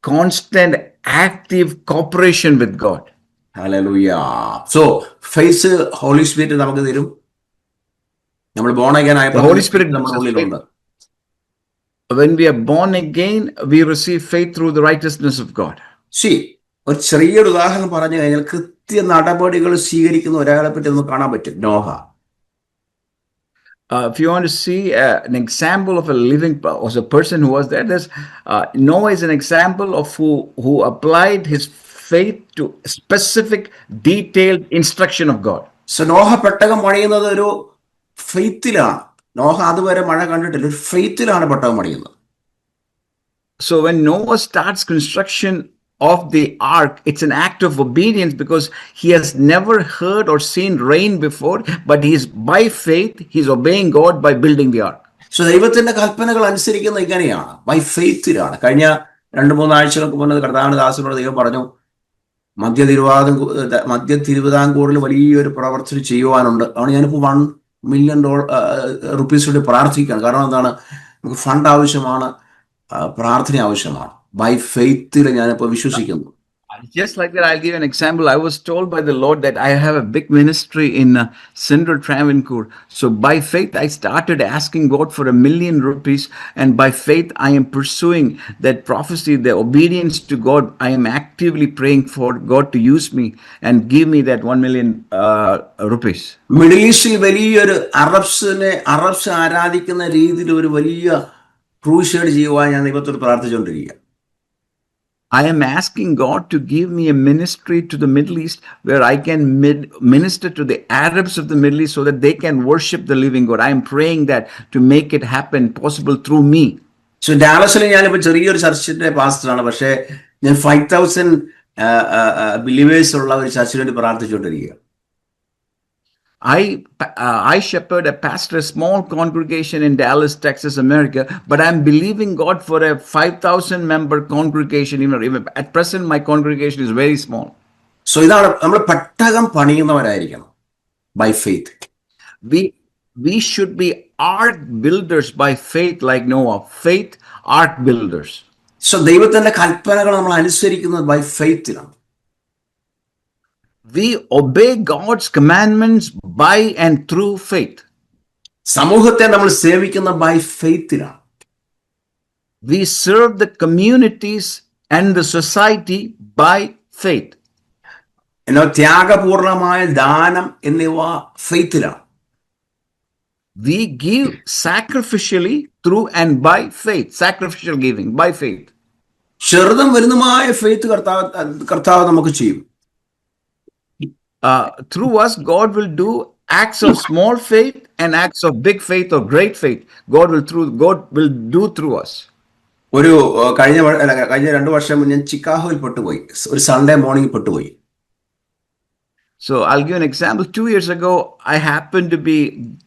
constant active cooperation with God. Hallelujah. So faith Holy Spirit നമുക്ക് തരും. നമ്മൾ born again ആയപ്പോൾ Holy Spirit നമ്മുടെ ഉള്ളിലുണ്ട്. When we are born again, we receive faith through the righteousness of God. ഒരു ചെറിയൊരു ഉദാഹരണം പറഞ്ഞു കഴിഞ്ഞാൽ കൃത്യ നടപടികൾ സ്വീകരിക്കുന്ന ഒരാളെ പറ്റി നമുക്ക് കാണാൻ പറ്റും. Noah. If you want to see an example of a living or a person who was there, there's Noah is an example of who applied his faith to specific detailed instruction of God. So Noah പെട്ടകം പണിയുന്നത് ഒരു ഫെയ്ത്തിലാണ്, നോഹ അതുവരെ മഴ കണ്ടിട്ടില്ല. ഒരു ഫെയ്ത്തിലാണ് പെട്ടകം പണിയുന്നത്. So when Noah starts construction of the ark, it's an act of obedience because he has never heard or seen rain before, but he's by faith, he's obeying God by building the ark. So ദൈവത്തിന്റെ കൽപ്പനകൾ അനുസരിക്കുന്ന ഇങ്ങനെയാണ്, by ഫെയ്ത്തിലാണ്. കഴിഞ്ഞ 2-3 ആഴ്ചകൾക്ക് മുന്നേ കർത്താവിന്റെ ദാസനോട് ദൈവം പറഞ്ഞു, മധ്യ തിരുവിതാംകൂറിൽ വലിയൊരു പ്രവർത്തനം ചെയ്യുവാനുണ്ട്. അതുകൊണ്ട് ഞാനിപ്പോൾ $1 million വേണ്ടി പ്രാർത്ഥിക്കുകയാണ്. കാരണം എന്താണ്, നമുക്ക് ഫണ്ട് ആവശ്യമാണ്, പ്രാർത്ഥന ആവശ്യമാണ്. ബൈ ഫെയ്ത്തിൽ ഞാനിപ്പോൾ വിശ്വസിക്കുന്നു. Just like that, I'll give you an example. I was told by the Lord that I have a big ministry in Central Travancore. So by faith, I started asking God for $1 million. And by faith, I am pursuing that prophecy, the obedience to God. I am actively praying for God to use me and give me that $1 million. Middle ഈസ്റ്റിൽ വലിയൊരു Arabs ആരാധിക്കുന്ന രീതിയിൽ ഒരു വലിയ crusade ചെയ്യുവാൻ ഞാൻ ദൈവത്തോട് പ്രാർത്ഥിച്ചുകൊണ്ടിരിക്കുക. I am asking God to give me a ministry to the Middle East where I can minister to the Arabs of the Middle East so that they can worship the living God. I am praying that to make it happen possible through me. So ഡാലസിൽ ഞാനിപ്പോൾ ചെറിയൊരു ചർച്ചിന്റെ പാസ്റ്ററാണ്. പക്ഷേ ഞാൻ 5,000 believers ഉള്ള ഒരു ചർച്ചിന് വേണ്ടി പ്രാർത്ഥിച്ചുകൊണ്ടിരിക്കുക. I shepherd a pastor, a small congregation in Dallas, Texas, America, but I'm believing God for a 5,000 member congregation. Even at present, my congregation is very small. So ഇതാണ് നമ്മൾ പെട്ടകം പണിയുന്നവരായിരിക്കണം by faith. We should be ark builders by faith, like Noah. Faith, ark builders. So ദൈവത്തിന്റെ കൽപ്പനകൾ നമ്മൾ അനുസരിക്കുന്നത് by faithലാണ്. We obey God's commandments by and through faith. സമൂഹത്തെ നമ്മൾ സേവിക്കുന്ന by faithലാണ്. We serve the communities and the society by faith. ത്യാഗപൂർണമായ ദാനം എന്നിവ faithലാണ്. We give sacrificially through and by faith. Sacrificial giving by faith. ചെറുതും വലുതുമായ faith കർത്താവ് നമുക്ക് ചെയ്യും. Through us, God will do acts of small faith and acts of big faith or great faith. God will do through us. ഒരു കഴിഞ്ഞ 2 വർഷം മുന്നേ ഞാൻ ചിക്കാഗോയിൽ പെട്ടുപോയി. ഒരു സൺഡേ മോർണിംഗ് പെട്ടുപോയി. So I'll give an example. 2 years ago, I happened to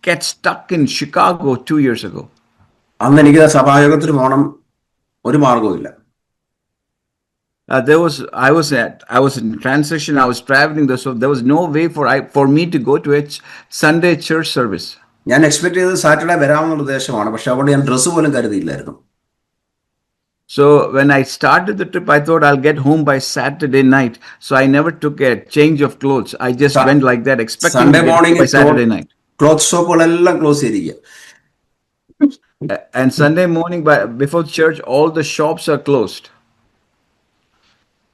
get stuck in Chicago 2 years ago. അന്ന് എനിക്ക് സഭായോഗത്തിന് പോകണം, ഒരു മാർഗവുമില്ല. I was in transition. I was traveling, so there was no way for me to go to a Sunday church service. ഞാൻ expect ചെയ്തത് Saturday വരാമെന്നുള്ള ഉദ്ദേശമാണ്. പക്ഷെ അതുകൊണ്ട് ഞാൻ ഡ്രസ്സ് പോലും കരുതിയില്ലായിരുന്നു. So when I started the trip, I thought I'll get home by Saturday night. So I never took a change of clothes. I just went like that, expecting Sunday morning by Saturday night. Cloth ഷോപ്പുകളെല്ലാം close ചെയ്തിരിക്കുക. And Sunday morning, before church, all the shops are closed.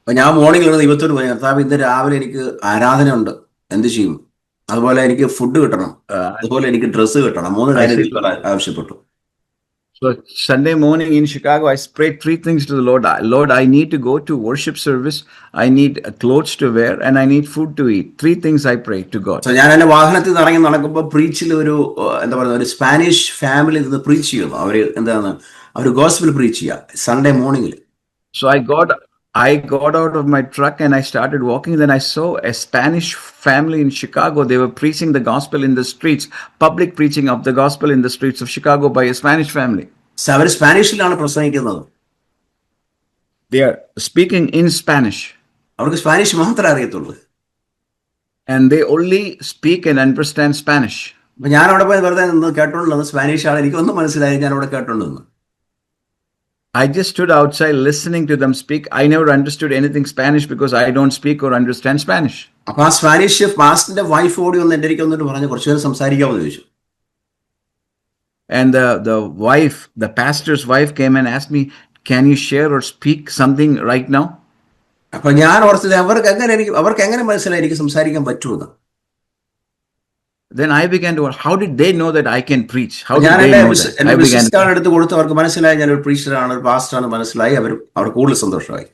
അപ്പൊ ഞാൻ മോർണിംഗിൽ ദൈവത്തോട് പോയി, കർത്താവ് ഇന്ന് രാവിലെ എനിക്ക് ആരാധന ഉണ്ട്, എന്ത് ചെയ്യും? അതുപോലെ എനിക്ക് ഫുഡ് കിട്ടണം, അതുപോലെ എനിക്ക് ഡ്രസ്സ് കിട്ടണം. 3 കാര്യം ആവശ്യപ്പെട്ടു. So Sunday morning in Chicago, I prayed 3 things to the Lord. Lord, I need to go to worship service. I need clothes to wear and I need food to eat. 3 things I prayed to God. So ഞാൻ എന്റെ വാഹനത്തിൽ നടക്കുമ്പോൾ പ്രീച്ചിൽ ഒരു Spanish family നിന്ന് preach ചെയ്യുന്നു. അവര് gospel preach ചെയ്യുക Sunday മോർണിംഗിൽ. So I got out of my truck and I started walking. Then I saw a Spanish family in Chicago. They were preaching the gospel in the streets, public preaching of the gospel in the streets of Chicago by a Spanish family. അവർ സ്പാനിഷിലാണ് പ്രസംഗിക്കുന്നത്. They are speaking in Spanish. അവർക്ക് Spanish മാത്രമേ അറിയത്തുള്ളൂ. And they only speak and understand Spanish. അപ്പൊ ഞാൻ അവിടെ പോയി വെറുതെ നിന്ന് കേട്ടോണ്ടിരുന്നു. സ്പാനിഷ് ആണ്, എനിക്കൊന്നും മനസ്സിലായി. ഞാൻ അവിടെ കേട്ടോണ്ടിരുന്നു. I just stood outside listening to them speak. I never understood anything Spanish because I don't speak or understand Spanish. അപ്പൊ ആ സ്പാനിഷ് പാസ്റ്ററിന്റെ വൈഫ് ഓടി വന്ന് എൻ്റെ അടുത്ത് വന്നിട്ട് പറഞ്ഞു, കുറച്ചു നേരം സംസാരിക്കാമെന്ന് ചോദിച്ചു. And the pastor's wife came and asked me, can you share or speak something right now? അപ്പൊ ഞാൻ ഓർത്തത് അവർക്ക് എങ്ങനെ മനസ്സിലായി എനിക്ക് സംസാരിക്കാൻ പറ്റുമെന്ന്. Then I began to wonder, how did they know that I can preach? How did they know that? I began to എടുത്ത് കൊടുത്ത് അവർക്ക് മനസ്സിലായി ഞാൻ ഒരു പ്രീച്ചറാണ്, ഒരു പാസ്റ്ററാണ് മനസ്സിലായി. അവർ കൂടുതൽ സന്തോഷമായി.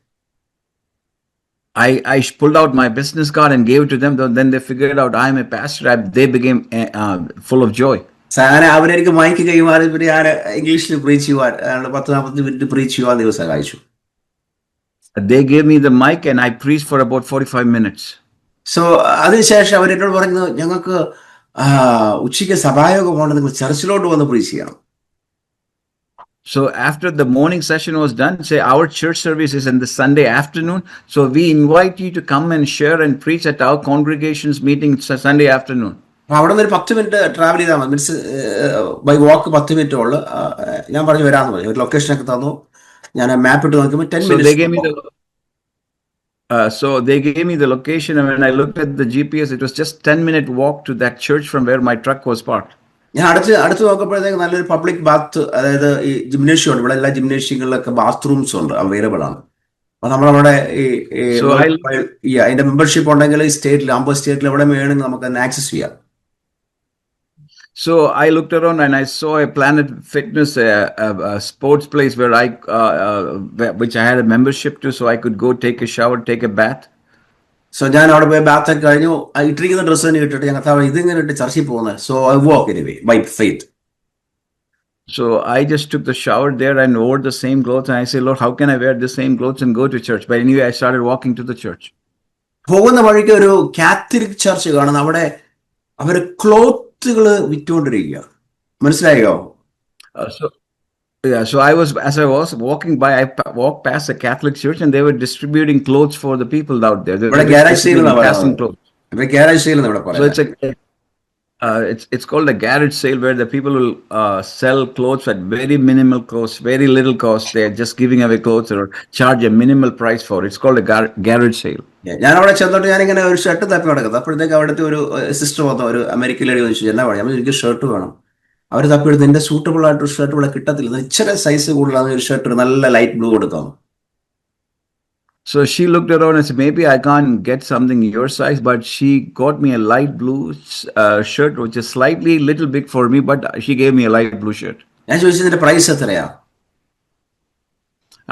I pulled out my business card and gave it to them. Then they figured out I'm a pastor. They became full of joy. അങ്ങനെ അവരെനിക്ക് മൈക്ക് കൈമാറി പിന്നെ ഞാൻ ഇംഗ്ലീഷിൽ പ്രീച്ച് ചെയ്യുവാൻ 10-40 മിനിറ്റ് പ്രീച്ച് ചെയ്യുവാൻ ദൈവം സഹായിച്ചു. They gave me the mic and I preached for about 45 minutes. So അതിനുശേഷം അവരെന്നോട് പറഞ്ഞു, ഞങ്ങൾക്ക് ഉച്ചയ്ക്ക് സഭായോഗം പോകണം, നിങ്ങൾ ചർച്ചിലോട്ട് വന്ന് പ്രീച്ച് ചെയ്യണം. So after the morning session was done, say our church service is in the Sunday afternoon. So we invite you to come and share and preach at our congregation's meeting Sunday afternoon. അപ്പോൾ അവിടെ നിന്ന് ഒരു 10 minute travel ചെയ്താൽ മതി, means by walk 10 minute ഉള്ളു. ഞാൻ പറഞ്ഞു വരാമെന്ന് പറഞ്ഞു, ഒരു ലൊക്കേഷനൊക്കെ തന്നു. ഞാൻ മാപ്പ് ഇട്ട് നോക്കുമ്പോൾ 10 So they gave me the location, and when I looked at the GPS, it was just 10-minute walk to that church from where my truck was parked. ഞാൻ അടുത്ത് നോക്കുമ്പോഴത്തേക്ക് നല്ലൊരു പബ്ലിക് ബാത്ത്, അതായത് ഈ ജിംനേഷ്യം ഉണ്ട്. ഇവിടെ എല്ലാ ജിംനേഷ്യങ്ങളിലൊക്കെ ബാത്റൂംസ് ഉണ്ട്, അവൈലബിൾ ആണ്. അപ്പൊ നമ്മളവിടെ അതിന്റെ മെമ്പർഷിപ്പ് ഉണ്ടെങ്കിൽ സ്റ്റേറ്റിൽ 50 സ്റ്റേറ്റിൽ എവിടെ വേണമെങ്കിൽ നമുക്ക് തന്നെ ആക്സസ് ചെയ്യാം. So I looked around and I saw a Planet Fitness, a sports place where which I had a membership to, so I could go take a shower, take a bath. So ഞാൻ അവിടെ പോയി ബാത്തൊക്കെ കഴിഞ്ഞു. ഇട്ടിരിക്കുന്ന dress തന്നെ ഇട്ടിട്ട് ഞങ്ങൾ ഇതിങ്ങനെ ഇട്ട് ചർച്ചയിൽ പോകുന്നത്. So I walk anyway by faith. So I just took the shower there and wore the same clothes, and I said, Lord, how can I wear the same clothes and go to church? But anyway, I started walking to the church. പോകുന്ന വഴിക്ക് ഒരു Catholic church കാണുന്നു. അവിടെ അവര് ക്ലോത്തുകൾ വിറ്റുകൊണ്ടിരിക്കുക. മനസ്സിലായോ? So as I was walking by, I walked past a Catholic church, and they were distributing clothes for the people out there. They were distributing clothes. So it's called a garage sale, where the people will sell clothes at very minimal cost, very little cost. They're just giving away clothes or charge a minimal price for it. It's called a garage sale. ഞാൻ അവിടെ ചെന്നിട്ട് ഞാനിങ്ങനെ ഒരു shirt തപ്പി നടക്കുന്നത്. അപ്പോഴത്തേക്ക് അവിടുത്തെ ഒരു സിസ്റ്റർ വന്നു, ഒരു അമേരിക്കൻ ലേഡി ചോദിച്ചു, എന്നാ പറയാം, എനിക്ക് ഷർട്ട് വേണം. അവർ തപ്പിയെടുത്ത് എന്റെ സൂട്ടബിൾ ആയിട്ടൊരു ഷർട്ട് ഇവിടെ കിട്ടത്തില്ല, ഇച്ചിരി സൈസ് കൂടുതലാണ് ഒരു ഷർട്ട്, നല്ല ലൈറ്റ് ബ്ലൂ കൊടുക്കാം. So she looked around and said, maybe I can't get something your size, but she got me a light blue shirt, which is slightly little big for me, but she gave me a light blue shirt. ഞാൻ ചോദിച്ചതിന്റെ price എത്രയാ?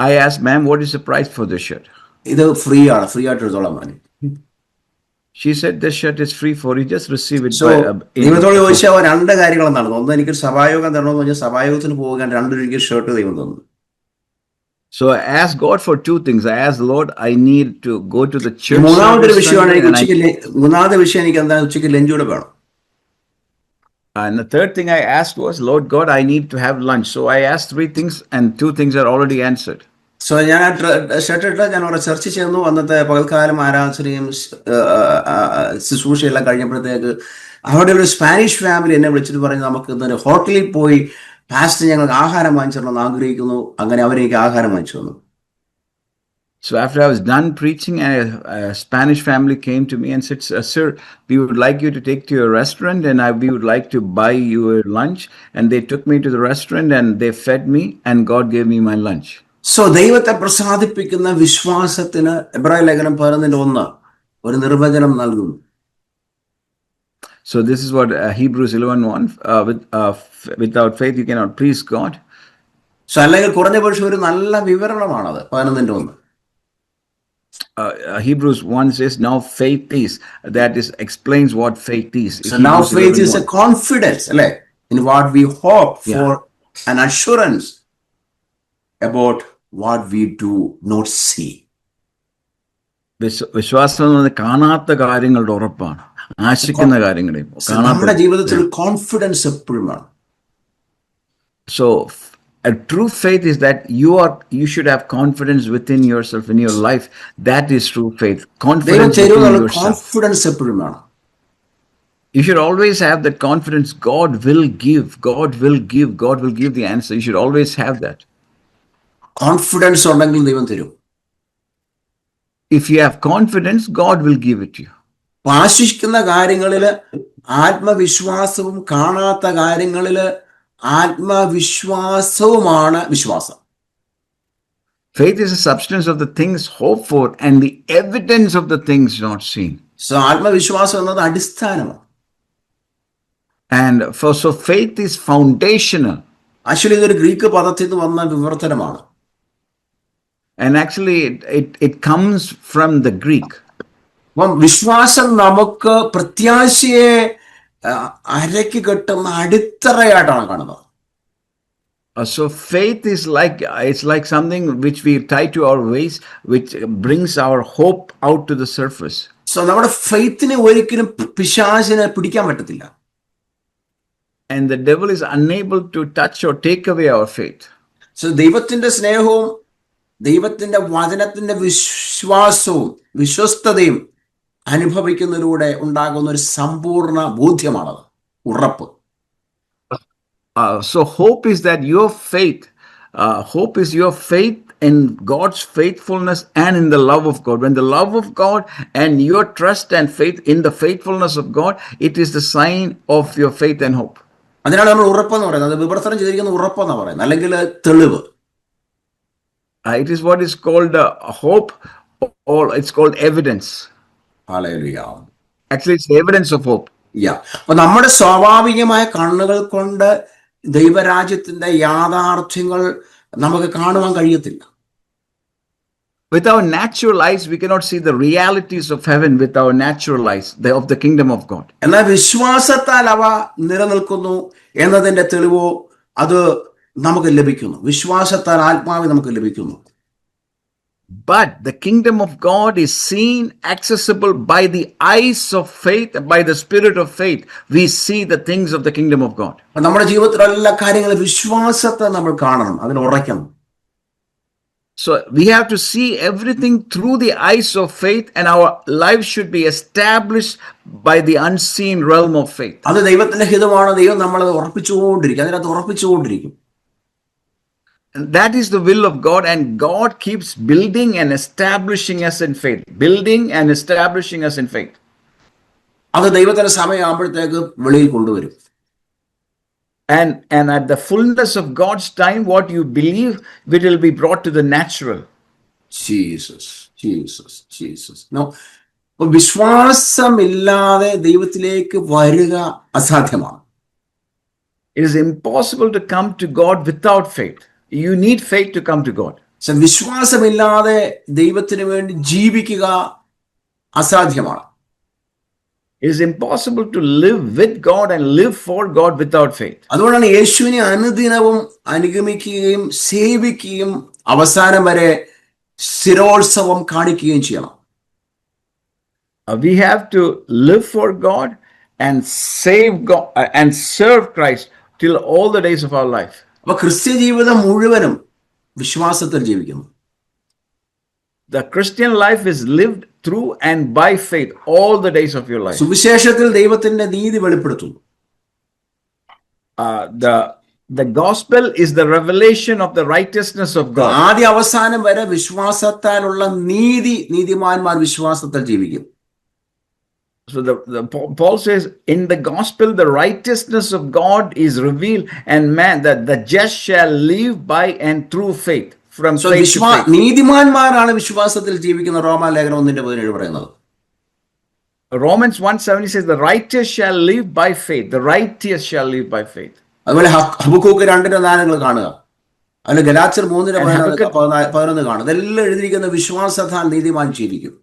I asked, ma'am, what is the price for this shirt? ഇത് free ആണ്, free ആയിട്ട് എടുത്തോളാം പറഞ്ഞു. She said this shirt is free for you, just receive it. ദൈവത്തോട് ചോദിച്ചാൽ 2 കാര്യങ്ങൾ നടന്നു. ഒന്ന്, എനിക്ക് സഭായോഗം തരണമെന്ന് പറഞ്ഞാൽ സഭായോഗത്തിന് പോകാൻ 2 എനിക്ക് ഷർട്ട് ദൈവം തന്നു. So I asked God for 2 things. I asked Lord, I need to go to the church. മൂന്നാമത്തെ വിഷയം എനിക്ക് എന്താ, ഉച്ചയ്ക്ക് ലഞ്ച് കൂടെ വേണം. And the third thing I asked was, Lord God, I need to have lunch. So I asked 3 things, and 2 things are already answered. So ഞാൻ shirt ഇട്ട് ഞാൻ അവിടെ ചർച്ച ചെന്നു. അന്നത്തെ പകൽക്കാലം ആരാധനയും ശുശ്രൂഷയെല്ലാം കഴിഞ്ഞപ്പോഴത്തേക്ക് അവിടെ ഒരു സ്പാനിഷ് ഫാമിലി എന്നെ വിളിച്ചിട്ട് പറഞ്ഞു, നമുക്ക് ഇന്നൊരു ഹോട്ടലിൽ പോയി പാസ്റ്റ് ഞങ്ങൾക്ക് ആഹാരം വാങ്ങിച്ചിടണമെന്ന് ആഗ്രഹിക്കുന്നു. അങ്ങനെ അവരെനിക്ക് ആഹാരം വാങ്ങിച്ചു തന്നു. So after I was done preaching, a Spanish family came to me and said, sir, we would like you to take to your restaurant, and we would like to buy you a lunch. And they took me to the restaurant and they fed me, and God gave me my lunch. So ദൈവത്തെ പ്രസാദിപ്പിക്കുന്ന വിശ്വാസത്തിന് എബ്രായ ലേഖനം 11:1 ഒരു നിർവചനം നൽകുന്നു. So this is what Hebrews 11:1, without faith you cannot please God. So അല്ലെങ്കിൽ കുറഞ്ഞ പക്ഷേ ഒരു നല്ല വിവരണമാണത് 11:1. Hebrews 1 says, now faith is, that is explains what faith is. So now faith is a confidence, alle, in what we hope for, an assurance about what we do not see. വിശ്വാസം കാണാത്ത കാര്യങ്ങളുടെ ഉറപ്പാണ്, ആശിക്കുന്ന കാര്യങ്ങളെ. നമ്മുടെ ജീവിതത്തിൽ confidence എപ്പോഴും വേണം. So a true faith is that you should have confidence within yourself, in your life. That is true faith. Confidence within yourself. Confidence എപ്പോഴും വേണം. You should always have that confidence. God will give. God will give. God will give the answer. You should always have that. Confidence ഉണ്ടെങ്കിൽ ദൈവം തരും. If you have confidence, God will give it to you. ആശിക്കുന്ന കാര്യങ്ങളിൽ ആത്മവിശ്വാസവും കാണാത്ത കാര്യങ്ങളിൽ ആത്മവിശ്വാസവുമാണ് വിശ്വാസം. Faith is a substance of the things hoped for and the evidence of the things not seen. So ആത്മവിശ്വാസം എന്നത് അടിസ്ഥാനമാണ്. And so faith is foundational. Actually ഇതൊരു Greek പദത്തിൽ നിന്ന് വന്ന വിവർത്തനമാണ്. And actually it comes from the Greek. അപ്പം വിശ്വാസം നമുക്ക് പ്രത്യാശയെ അരയ്ക്ക് കെട്ടുന്ന അടിത്തറയായിട്ടാണ് കാണുന്നത്. So faith is like, it's like something which we tie to our waist, which brings our hope out to the surface. So നമ്മുടെ ഫെയ്ത്തിനെ ഒരിക്കലും പിശാചിനെ പിടിക്കാൻ പറ്റത്തില്ല. And the devil is unable to touch or take away our faith. So ദൈവത്തിന്റെ സ്നേഹവും ദൈവത്തിന്റെ വചനത്തിന്റെ വിശ്വാസവും വിശ്വസ്തതയും അനുഭവിക്കുന്നതിലൂടെ ഉണ്ടാകുന്ന ഒരു സമ്പൂർണ്ണ ബോധ്യമാണത്, ഉറപ്പ്. So hope is that your faith, hope is your faith in God's faithfulness and in the love of God. When the love of God and your trust and faith in the faithfulness of God, it is the sign of your faith and hope. അതിനാണ് നമ്മൾ ഉറപ്പെന്ന് പറയുന്നത്, വിവർത്തനം ചെയ്തിരിക്കുന്ന ഉറപ്പെന്ന് പറയുന്നത്, അല്ലെങ്കിൽ തെളിവ്. It is what is called hope, or it's called evidence. Hallelujah. Actually, it's evidence of hope. അപ്പൊ നമ്മുടെ സ്വാഭാവികമായ കണ്ണുകൾ കൊണ്ട് ദൈവരാജ്യത്തിന്റെ യാഥാർത്ഥ്യങ്ങൾ നമുക്ക് കാണുവാൻ കഴിയത്തില്ല. With our natural eyes, we cannot see the realities of heaven with our natural eyes, of the kingdom of God. എന്നാൽ വിശ്വാസത്താൽ അവ നിലനിൽക്കുന്നു എന്നതിന്റെ തെളിവോ അത് നമുക്ക് ലഭിക്കുന്നു. വിശ്വാസത്താൽ ആത്മാവ് നമുക്ക് ലഭിക്കുന്നു. But the kingdom of God is seen, accessible by the eyes of faith, by the spirit of faith. We see the things of the kingdom of God. നമ്മുടെ ജീവിതത്തിലെ എല്ലാ കാര്യങ്ങളും വിശ്വാസത്തെ നമ്മൾ കാണണം, അതിന് ഉറയ്ക്കണം. So we have to see everything through the eyes of faith, and our life should be established by the unseen realm of faith. അത് ദൈവത്തിന്റെ ഹിതമാണ്. ദൈവം നമ്മളത് ഉറപ്പിച്ചുകൊണ്ടിരിക്കും, അതിനകത്ത് ഉറപ്പിച്ചുകൊണ്ടിരിക്കും. And that is the will of God, and God keeps building and establishing us in faith, building and establishing us in faith. അത് ദൈവത്തിന്റെ സമയമാകുമ്പോഴത്തേക്ക് വെളിയിൽ കൊണ്ടുവരും. And at the fullness of God's time, what you believe, it will be brought to the natural. Jesus. വിശ്വാസമില്ലാതെ ദൈവത്തിലേക്ക് വരിക അസാധ്യമാണ്. It is impossible to come to God without faith. You need faith to come to God. വിശ്വാസമില്ലാതെ ദൈവത്തിന് വേണ്ടി ജീവിക്കുക അസാധ്യമാണ്. It is impossible to live with God and live for God without faith. അതുകൊണ്ടാണ് യേശുവിനെ അനുദിനവും അനുഗമിക്കുകയും സേവിക്കുകയും അവസാനം വരെ സ്ഥിരോത്സവം കാണിക്കുകയും ചെയ്യണം. We have to live for God and save God and serve Christ till all the days of our life. അപ്പൊ ക്രിസ്ത്യ ജീവിതം മുഴുവനും വിശ്വാസത്തിൽ ജീവിക്കുന്നു. The Christian life is lived through and by faith all the days of your life. സുവിശേഷത്തിൽ ദൈവത്തിന്റെ നീതി വെളിപ്പെടുത്തുന്നു. The gospel is the revelation of the righteousness of God. ആദ്യ അവസാനം വരെ വിശ്വാസത്താലുള്ള നീതിമാന്മാർ വിശ്വാസത്തിൽ ജീവിക്കും. So Paul says in the gospel the righteousness of God is revealed, and man that the just shall live by and through faith. From faith to faith. നീതിമാന്മാരാണ് വിശ്വാസത്തിൽ ജീവിക്കുന്ന. റോമാലേഖനം 1:17 പറയുന്നത്. Romans 1:7 says the righteous shall live by faith. The righteous shall live by faith. അതുപോലെ Habakkuk 2:4 കാണുക, അതിൽ ഗലാത്യർ 3:11 കാണുക. ഇതെല്ലാം എഴുതിയിരിക്കുന്ന വിശ്വാസത്താൽ നീതിമാൻ ജീവിക്കും.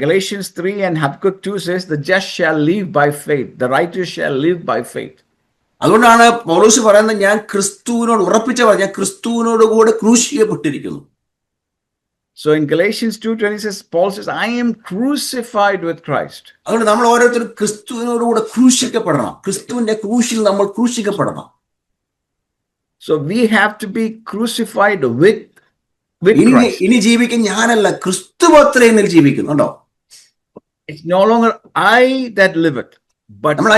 Galatians 3 and Habakkuk 2 says the just shall live by faith. The righteous shall live by faith. അതുകൊണ്ടാണ് പൗലോസ് പറയുന്നത്, ഞാൻ ക്രിസ്തുവിനോട് ഞാൻ ക്രിസ്തുവിനോട് കൂടെ ക്രൂശിക്കപ്പെട്ടിരിക്കുന്നു. So in Galatians 2:20 says, Paul says, I am crucified with Christ. അതുകൊണ്ട് നമ്മൾ ഓരോരുത്തരും ക്രിസ്തുവിനോട് കൂടെ ക്രൂശിക്കപ്പെടണം. ക്രിസ്തുവിന്റെ ക്രൂശിൽ നമ്മൾ ക്രൂശിക്കപ്പെടണം. So we have to be crucified with Christ. ഇനി ജീവിക്കാൻ ഞാനല്ല, ക്രിസ്തു മാത്രമേ എന്നിൽ ജീവിക്കുന്നുണ്ടോ. It's no longer I that liveth, but നമ്മൾ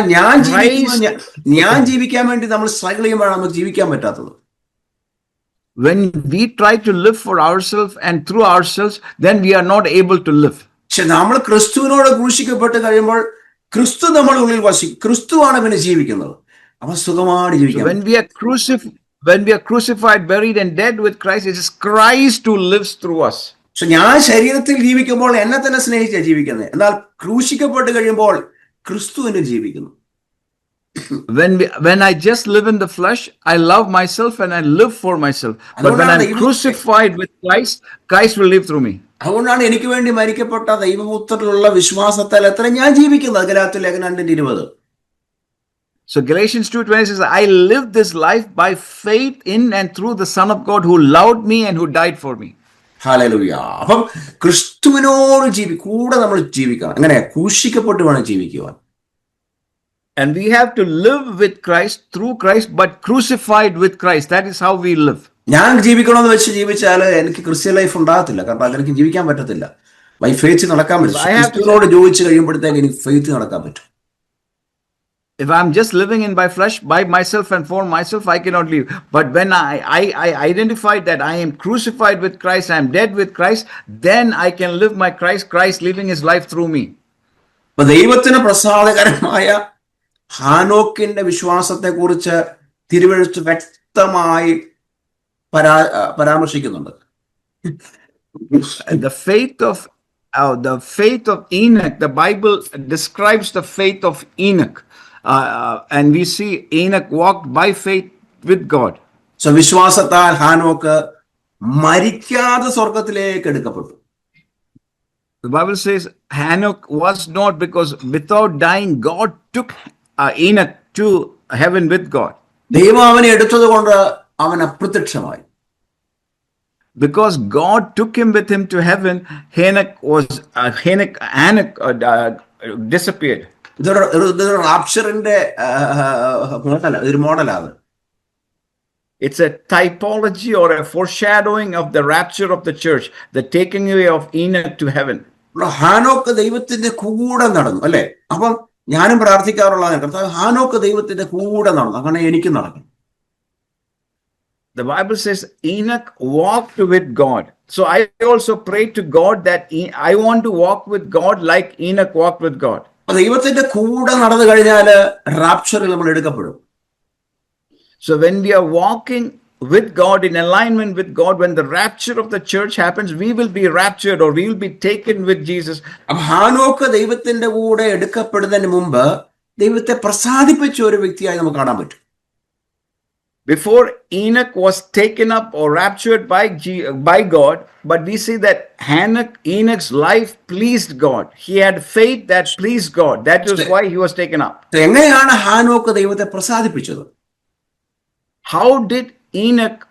ഞാൻ ജീവിക്കാൻ വേണ്ടി നമ്മൾ സ്ട്രഗിൾ ചെയ്യുമ്പോഴാണ് നമുക്ക് ജീവിക്കാൻ പറ്റാത്തത്. When we try to live for ourselves and through ourselves, then we are not able to live. പക്ഷെ നമ്മൾ ക്രിസ്തുവിനോട് ക്രൂശിക്കപ്പെട്ട് കഴിയുമ്പോൾ ക്രിസ്തു നമ്മുടെ ഉള്ളിൽ ക്രിസ്തുവാണ് പിന്നെ ജീവിക്കുന്നത്. അവൻ സുഖമായിട്ട് ജീവിക്കും. When we are crucified, buried and dead with Christ, it is Christ who lives through us. പക്ഷെ ഞാൻ ശരീരത്തിൽ ജീവിക്കുമ്പോൾ എന്നെ തന്നെ സ്നേഹിച്ചാണ് ജീവിക്കുന്നത്. എന്നാൽ ക്രൂശിക്കപ്പെട്ട് കഴിയുമ്പോൾ ക്രിസ്തു എന്നെ ജീവിക്കുന്നു. When I just live in the flesh, I love myself and I live for myself. But when I'm crucified with Christ, Christ will live through me. അതുകൊണ്ടാണ് എനിക്ക് വേണ്ടി മരിക്കപ്പെട്ട ദൈവപുത്രനിലുള്ള വിശ്വാസത്താൽ എത്ര ഞാൻ ജീവിക്കുന്നത്. ഗലാത്യ ലേഖനം 2:20. So Galatians 2:20 says, I live this life by faith in and through the Son of God who loved me and who died for me. Hallelujah. അപ്പം ക്രിസ്തുവിനോട് കൂടെ നമ്മൾ ജീവിക്കണം. അങ്ങനെ ക്രൂശിക്കപ്പെട്ട് വേണം ജീവിക്കുവാൻ. And we have to live with Christ, through Christ, but crucified with Christ. That is how we live. ഞാൻ ജീവിക്കണമെന്ന് വെച്ച് ജീവിച്ചാൽ എനിക്ക് ക്രിസ്ത്യൻ ലൈഫ് ഉണ്ടാകത്തില്ല. കാരണം അതെനിക്ക് ജീവിക്കാൻ പറ്റത്തില്ല. ബൈ ഫെയ്ത്ത് നടക്കാൻ പറ്റും. ക്രിസ്തുവിനോട് ചോദിച്ചു കഴിയുമ്പോഴത്തേക്ക് എനിക്ക് ഫെയ്ത്ത് നടക്കാൻ പറ്റും. If I'm just living in my flesh, by myself and for myself, I cannot live. But when I identify that I am crucified with Christ, I am dead with Christ, then I can live my Christ living his life through me. അപ്പൊ ദൈവത്തിന് പ്രസാദകരമായ ഹാനോക്കിന്റെ വിശ്വാസത്തെ കുറിച്ച് തിരുവെഴുത്ത് വ്യക്തമായി പരാമർശിക്കുന്നുണ്ട്. The faith of Enoch, the Bible describes the faith of Enoch. And we see Enoch walked by faith with God. So വിശ്വാസത്താൽ ഹാനോക്ക് മരിക്കാതെ സ്വർഗത്തിലേക്ക് എടുക്കപ്പെട്ടു. The Bible says Enoch was not, because without dying God took Enoch to heaven with God. ദൈവം അവനെ എടുത്തത് കൊണ്ട് അവൻ അപ്രത്യക്ഷമായി. Because God took him with him to heaven, Enoch disappeared. ഇതൊരു റാപ്ചറിന്റെ ഒരു മോഡലാണ്. It's a typology or a foreshadowing of the rapture of the church, the taking away of Enoch to heaven. ഹാനോക്ക് ദൈവത്തിന്റെ കൂടെ നടന്നു അല്ലെ. അപ്പം ഞാനും പ്രാർത്ഥിക്കാറുള്ളതാണ്, കർത്താവേ ഹാനോക്ക് ദൈവത്തിന്റെ കൂടെ നടന്നു, അങ്ങനെ എനിക്ക് നടക്കും. The Bible says Enoch walked with God. So I also pray to God that I want to walk with God like Enoch walked with God. ദൈവത്തിന്റെ കൂടെ നടന്നു കഴിഞ്ഞാല് റാപ്ചറിൽ നമ്മൾ എടുക്കപ്പെടും. So when we are walking with God, in alignment with God, when the rapture of the church happens, we will be raptured or we will be taken with Jesus. ഹാനോക്ക് ദൈവത്തിന്റെ കൂടെ എടുക്കപ്പെടുന്നതിന് മുമ്പ് ദൈവത്തെ പ്രസാദിപ്പിച്ച ഒരു വ്യക്തിയായി നമുക്ക് കാണാൻ പറ്റും. Before Enoch was taken up or raptured by God, but we see that Enoch's life pleased God. He had faith that pleased God. That is why he was taken up. എങ്ങനെയാണ് ഹാനോക്ക് ദൈവത്തെ പ്രസാദിപ്പിച്ചത്? How did Enoch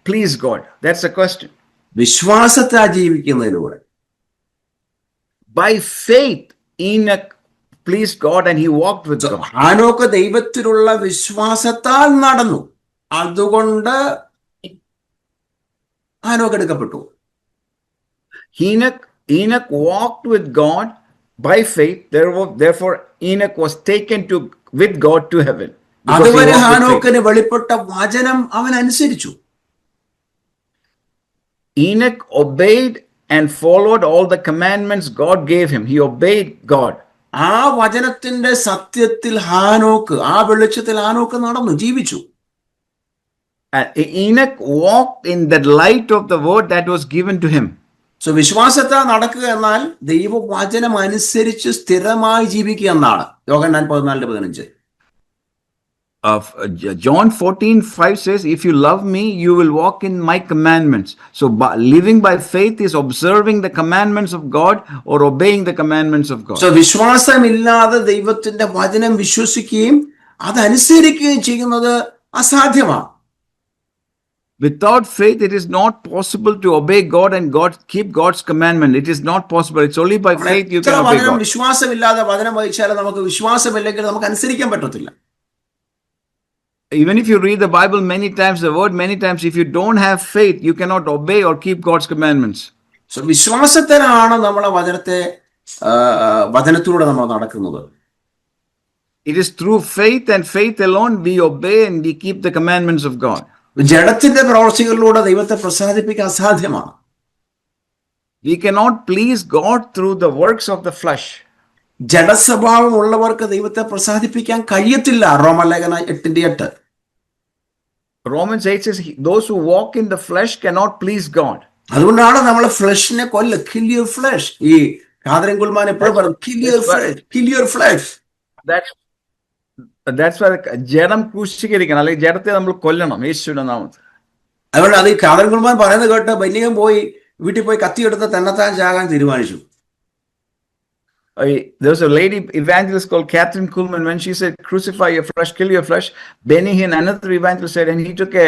please God? That's the question. വിശ്വാസത്താൽ ജീവിക്കുന്നതിലൂടെ. By faith, Enoch pleased God and he walked with God. ഹാനോക്ക് ദൈവത്തിലുള്ള വിശ്വാസത്താൽ നടന്നു, അതുകൊണ്ട് ഹാനോക്ക് എടുക്കപ്പെട്ടു. Enoch walked with God by faith. Therefore, Enoch was taken with God to heaven. അതുവരെ ഹാനോക്കിന് വെളിപ്പെട്ട വചനം അവൻ അനുസരിച്ചു. Enoch obeyed and followed all the commandments God gave him. He obeyed God. ആ വചനത്തിന്റെ സത്യത്തിൽ ഹാനോക്ക്, ആ വെളിച്ചത്തിൽ ഹാനോക്ക് നടന്നു, ജീവിച്ചു. Enoch walked in the light of the word that was given to him. So വിശ്വാസത്താൽ നടക്കുക എന്നാൽ ദൈവവചനം അനുസരിച്ച് സ്ഥിരമായി ജീവിക്കുക എന്നാണ്. യോഹന്നാൻ 14:15. John 14:5 says, if you love me, you will walk in my commandments. So living by faith is observing the commandments of God or obeying the commandments of God. So വിശ്വാസമില്ലാതെ ദൈവത്തിന്റെ വചനം വിശ്വസിക്കുകയും അതനുസരിക്കുകയും ചെയ്യുന്നത് അസാധ്യമാണ്. Without faith, it is not possible to obey God and keep God's commandment. It is not possible. It's only by faith you can obey God. വിശ്വാസമില്ലാതെ വചനം വായിച്ചാൽ നമുക്ക് വിശ്വാസമില്ലെങ്കിൽ നമുക്ക് അനുസരിക്കാൻ പറ്റത്തില്ല. Even if you read the Bible many times, if you don't have faith, you cannot obey or keep God's commandments. So വിശ്വാസത്തിലാണ് നമ്മളെ വചനത്തിലൂടെ നമ്മൾ നടക്കുന്നത്. It is through faith and faith alone we obey and we keep the commandments of God. ജഡത്തിന്റെ പ്രവൃത്തികളിലൂടെ ദൈവത്തെ പ്രസാദിപ്പിക്കാൻ അസാധ്യമാണ്. We cannot please God through the works of the flesh. ജഡസ്വഭാവം ഉള്ളവർക്ക് ദൈവത്തെ പ്രസാദിപ്പിക്കാൻ കഴിയത്തില്ല. റോമലേഖനം 8:8. Romans 8 says those who walk in the flesh cannot please God. അതുകൊണ്ടാണ് നമ്മൾ ഫ്ലഷിനെ kill your flesh. ഈ Catherine കുൽമാൻ എപ്പോഴും പറയും kill your flesh. That's why ജഡം ക്രൂശീകരിക്കണം, അല്ലെങ്കിൽ ജഡത്തെ നമ്മൾ കൊല്ലണം യേശുവിന്റെ നാമത്തിൽ. അതുകൊണ്ട് അത് കാതറിൻ കുൽമാൻ പറയുന്നത് കേട്ട് ബന്യകം പോയി വീട്ടിൽ പോയി കത്തിയെടുത്ത് തന്നെത്താൻ ചാകാൻ തീരുമാനിച്ചു. There was a lady evangelist called Catherine Kuhlman. When she said, "Crucify your flesh, kill your flesh," Benny Hinn, another evangelist, said, and he took a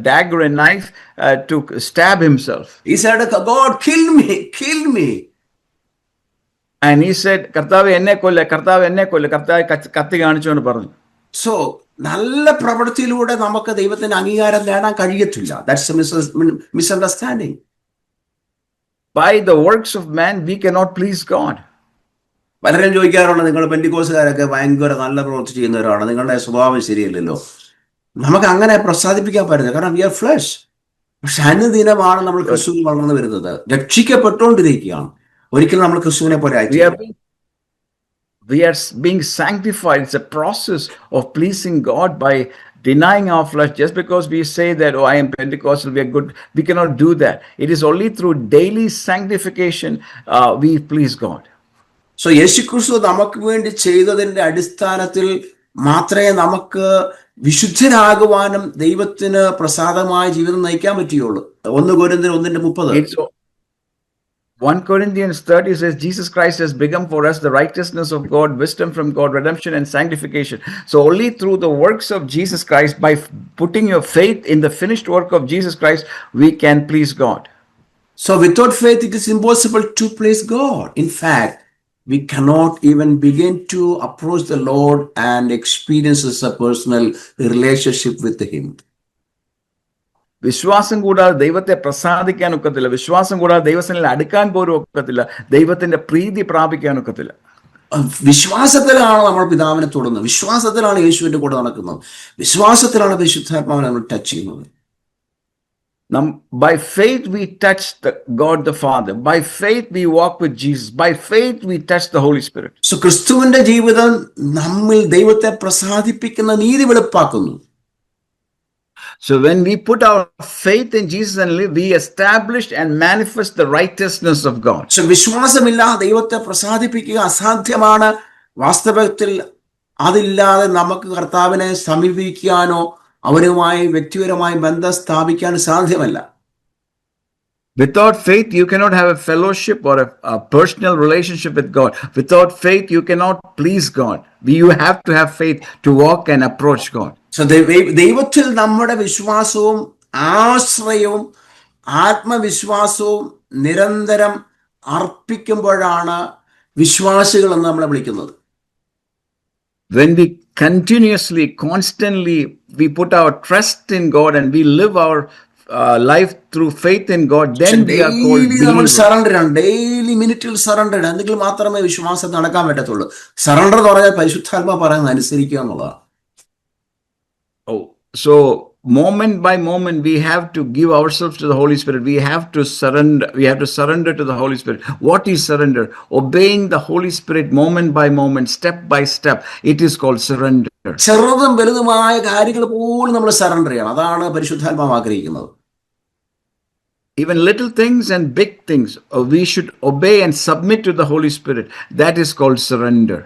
dagger and knife to stab himself. He said, "God, kill me." And he said, "Kartave enne kolle, Kartave enne kolle." Kartave കത്തി കാണിച്ചുകൊണ്ട് പറഞ്ഞു. So നല്ല പ്രവൃത്തിയിലൂടെ നമുക്ക് ദൈവത്തിന് അംഗീകാരം നേടാൻ കഴിയത്തില്ല. That's a misunderstanding. By the works of man, we cannot please God. പലരും ചോദിക്കാറുണ്ട്, നിങ്ങൾ പെന്തിക്കോസുകാരൊക്കെ ഭയങ്കര നല്ല പ്രവൃത്തി ചെയ്യുന്നവരാണ്, നിങ്ങളുടെ സ്വഭാവം ശരിയല്ലല്ലോ. നമുക്ക് അങ്ങനെ പ്രസാദിപ്പിക്കാൻ പറ്റില്ല, കാരണം വി ആർ ഫ്ലഷ്. പക്ഷെ അനുദിനമാണ് നമ്മൾ ക്രിസ്തുവിൽ വളർന്നു വരുന്നത്, രക്ഷിക്കപ്പെട്ടുകൊണ്ടിരിക്കുകയാണ്. ഒരിക്കലും നമ്മൾ ക്രിസ്തുവിനെ പോലെ ആയിട്ടില്ല. We are being sanctified. It's a process of pleasing God by denying our flesh. Just because we say that, "Oh, I am Pentecostal, we are good," we cannot do that. It is only through daily sanctification we please God. So യേശുക്രിസ്തു നമുക്ക് വേണ്ടി ചെയ്തതിന്റെ അടിസ്ഥാനത്തിൽ മാത്രമേ നമുക്ക് വിശുദ്ധരാകുവാനും ദൈവത്തിന് പ്രസാദമായ ജീവിതം നയിക്കാൻ പറ്റുകയുള്ളൂ. 1 Corinthians 1:30. 1 Corinthians 30 says, "Jesus Christ has become for us the righteousness of God, wisdom from God, redemption and sanctification." So only through the works of Jesus Christ, by putting your faith in the finished work of Jesus Christ, we can please God. So without faith, it is impossible to please God. In fact, we cannot even begin to approach the Lord and experience a personal relationship with Him. വിശ്വാസം കൂടാതെ ദൈവത്തെ പ്രസാദിക്കാൻ ഒക്കത്തില്ല. വിശ്വാസം കൂടാതെ ദൈവസന്നിധിയിൽ അടുക്കാൻ പോലും ഒക്കത്തില്ല. ദൈവത്തിന്റെ പ്രീതി പ്രാപിക്കാൻ ഒക്കത്തില്ല. വിശ്വാസത്തിലാണ് നമ്മൾ പിതാവിനെ തൊടുന്നത്, വിശ്വാസത്തിലാണ് യേശുവിന്റെ കൂടെ നടക്കുന്നത്, വിശ്വാസത്തിലാണ് പരിശുദ്ധാത്മാവിനെ നമ്മൾ ടച്ച് ചെയ്യുന്നത്. By faith we touch God the Father. By faith we walk with Jesus. By faith we touch the Holy Spirit. So ക്രിസ്തുവിന്റെ ജീവിതം നമ്മിൽ ദൈവത്തെ പ്രസാദിപ്പിക്കുന്ന നീതി വെളിപ്പാക്കുന്നു. So when we put our faith in Jesus and live, we establish and manifest the righteousness of God. So വിശ്വാസമില്ലാതെ ദൈവത്തെ പ്രസാദിപ്പിക്കുക അസാധ്യമാണ്. വാസ്തവത്തിൽ അതില്ലാതെ നമുക്ക് കർത്താവിനെ സമീപിക്കാനോ അവരുമായി വ്യക്തിപരമായി ബന്ധം സ്ഥാപിക്കാൻ സാധ്യമല്ല. Without faith, you cannot have a fellowship or a personal relationship with God. Without faith, you cannot please God. You have to have faith to walk and approach God. So ദൈവത്തിൽ നമ്മുടെ വിശ്വാസവും ആശ്രയവും ആത്മവിശ്വാസവും നിരന്തരം അർപ്പിക്കുമ്പോഴാണ് വിശ്വാസികൾ എന്ന് നമ്മളെ വിളിക്കുന്നത്. When we continuously, constantly, we put our trust in God and we live our life through faith in God, then we are called believers. Surrender ആണ്, ഡെയിലി മിനിറ്റിൽ സറണ്ടർ എങ്കിൽ മാത്രമേ വിശ്വാസം നടക്കാൻ പറ്റത്തുള്ളൂ. സറണ്ടർ എന്ന് പറഞ്ഞാൽ പരിശുദ്ധാത്മാ പറയുന്നത് അനുസരിക്കുക എന്നുള്ളതാണ്. Oh, so moment by moment we have to give ourselves to the Holy Spirit. We have to surrender to the Holy Spirit. What is surrender? Obeying the Holy Spirit moment by moment, step by step. It is called surrender. ചെറുതും വലുതുമായ കാര്യങ്ങൾ പോലും നമ്മൾ surrender ചെയ്യണം. അതാണ് പരിശുദ്ധാത്മാവ് ആഗ്രഹിക്കുന്നത്. Even little things and big things, we should obey and submit to the Holy Spirit. That is called surrender.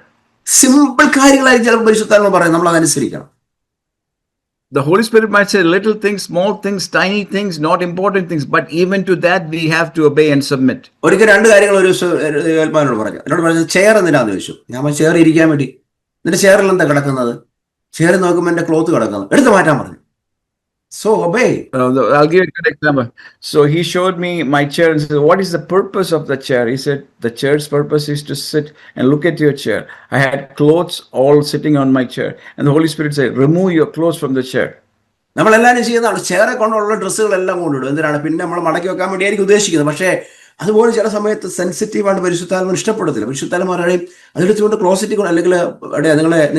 Simple കാര്യങ്ങളായിരിക്കും ചിലപ്പോൾ പരിശുദ്ധാത്മാവ് പറയും, നമ്മൾ അതനുസരിക്കണം. The Holy Spirit might say little things, small things, tiny things, not important things, but even to that we have to obey and submit. ഒരിക്കൽ 2 കാര്യങ്ങൾ ഒരു ഏൽപ്പാനോട് പറഞ്ഞു. എന്നോട് പറഞ്ഞു, ചെയർ എന്തിനാന്ന് ചോദിച്ചു. ഞാൻ ചെയർ ഇരിക്കാൻ വേണ്ടി. എന്നിട്ട് ചെയറിൽ എന്താ കിടക്കുന്നത്? ചെയർ നോക്കുമ്പോൾ എന്റെ ക്ലോത്ത് കിടക്കുന്നത്, എടുത്ത് മാറ്റാൻ പറഞ്ഞു. So obey. I'll give you a good example. So he showed me my chair and said, "What is the purpose of the chair?" He said, "The chair's purpose is to sit and look at your chair." I had clothes all sitting on my chair, and the Holy Spirit said, "Remove your clothes from the chair." നമ്മളെല്ലാവരും ചെയ്യുന്നതാണ്, ചെയറെ കൊണ്ടുള്ള ഡ്രസ്സുകളെല്ലാം കൊണ്ടിടും. എന്തിനാണ്? പിന്നെ നമ്മൾ മടക്കി വെക്കാൻ വേണ്ടിയായിരിക്കും ഉദ്ദേശിക്കുന്നത്. പക്ഷേ അതുപോലെ ചില സമയത്ത് സെൻസിറ്റീവാണ്, പരിശുദ്ധാത്മാവിന് ഇഷ്ടപ്പെടത്തില്ല. പരിശുദ്ധാത്മാവ് പറയും അതെടുത്തുകൊണ്ട് ക്ലോസറ്റിൽ കൊണ്ട് അല്ലെങ്കിൽ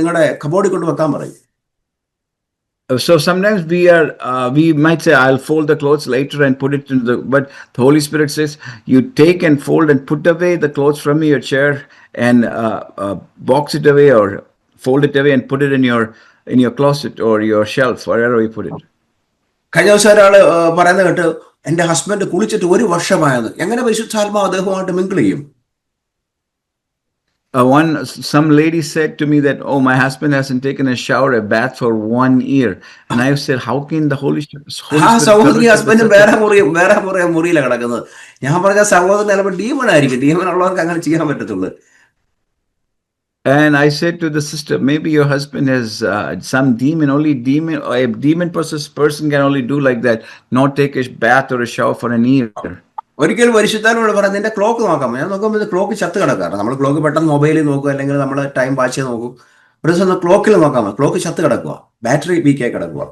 നിങ്ങളുടെ കബോർഡിൽ കൊണ്ട് വെക്കാൻ പറയും. So sometimes we might say, "I'll fold the clothes later and put it into but the Holy Spirit says, you take and fold and put away the clothes from your chair and box it away or fold it away and put it in your closet or your shelf, wherever you put it." കഴിഞ്ഞ ദിവസം ഒരാള് പറയുന്നത് കേട്ട്, എന്റെ husband കുളിച്ചിട്ട് 1 വർഷമായത്. എങ്ങനെ പരിശുദ്ധാത്മാവ് അദ്ദേഹമായിട്ട് mingle ചെയ്യും? Some lady said to me that, oh, my husband hasn't taken a shower, a bath for 1 year. And I said, how can the Holy Spirit സഹോദരി ഹസ്ബൻഡും വേറെ മുറിയിലാണ് കിടക്കുന്നത്. ഞാൻ പറഞ്ഞ സഹോദരൻ ചിലപ്പോൾ ഡീമൺ ആയിരിക്കും. ഡീമൺ ഉള്ളവർക്ക് അങ്ങനെ ചെയ്യാൻ പറ്റത്തുള്ളൂ. And I said to the sister, maybe your husband has some demon. A demon-possessed person can only do like that, not take a bath or a shower for a year. ഒരിക്കലും പരിശുദ്ധാത്മാവോട് പറയാം, നിന്റെ clock നോക്കാം. ഞാൻ നോക്കുമ്പോൾ clock ചത്ത് കിടക്കാറ്. നമ്മൾ clock പെട്ടെന്ന് മൊബൈലിൽ നോക്കുക, അല്ലെങ്കിൽ നമ്മൾ ടൈം വാച്ച് ചെയ്ത് നോക്കും. ഒരു ദിവസം ക്ലോക്കിൽ നോക്കാം, ക്ലോക്ക് ചത്ത് കിടക്കുക, ബാറ്ററി വീക്കായി കിടക്കുക.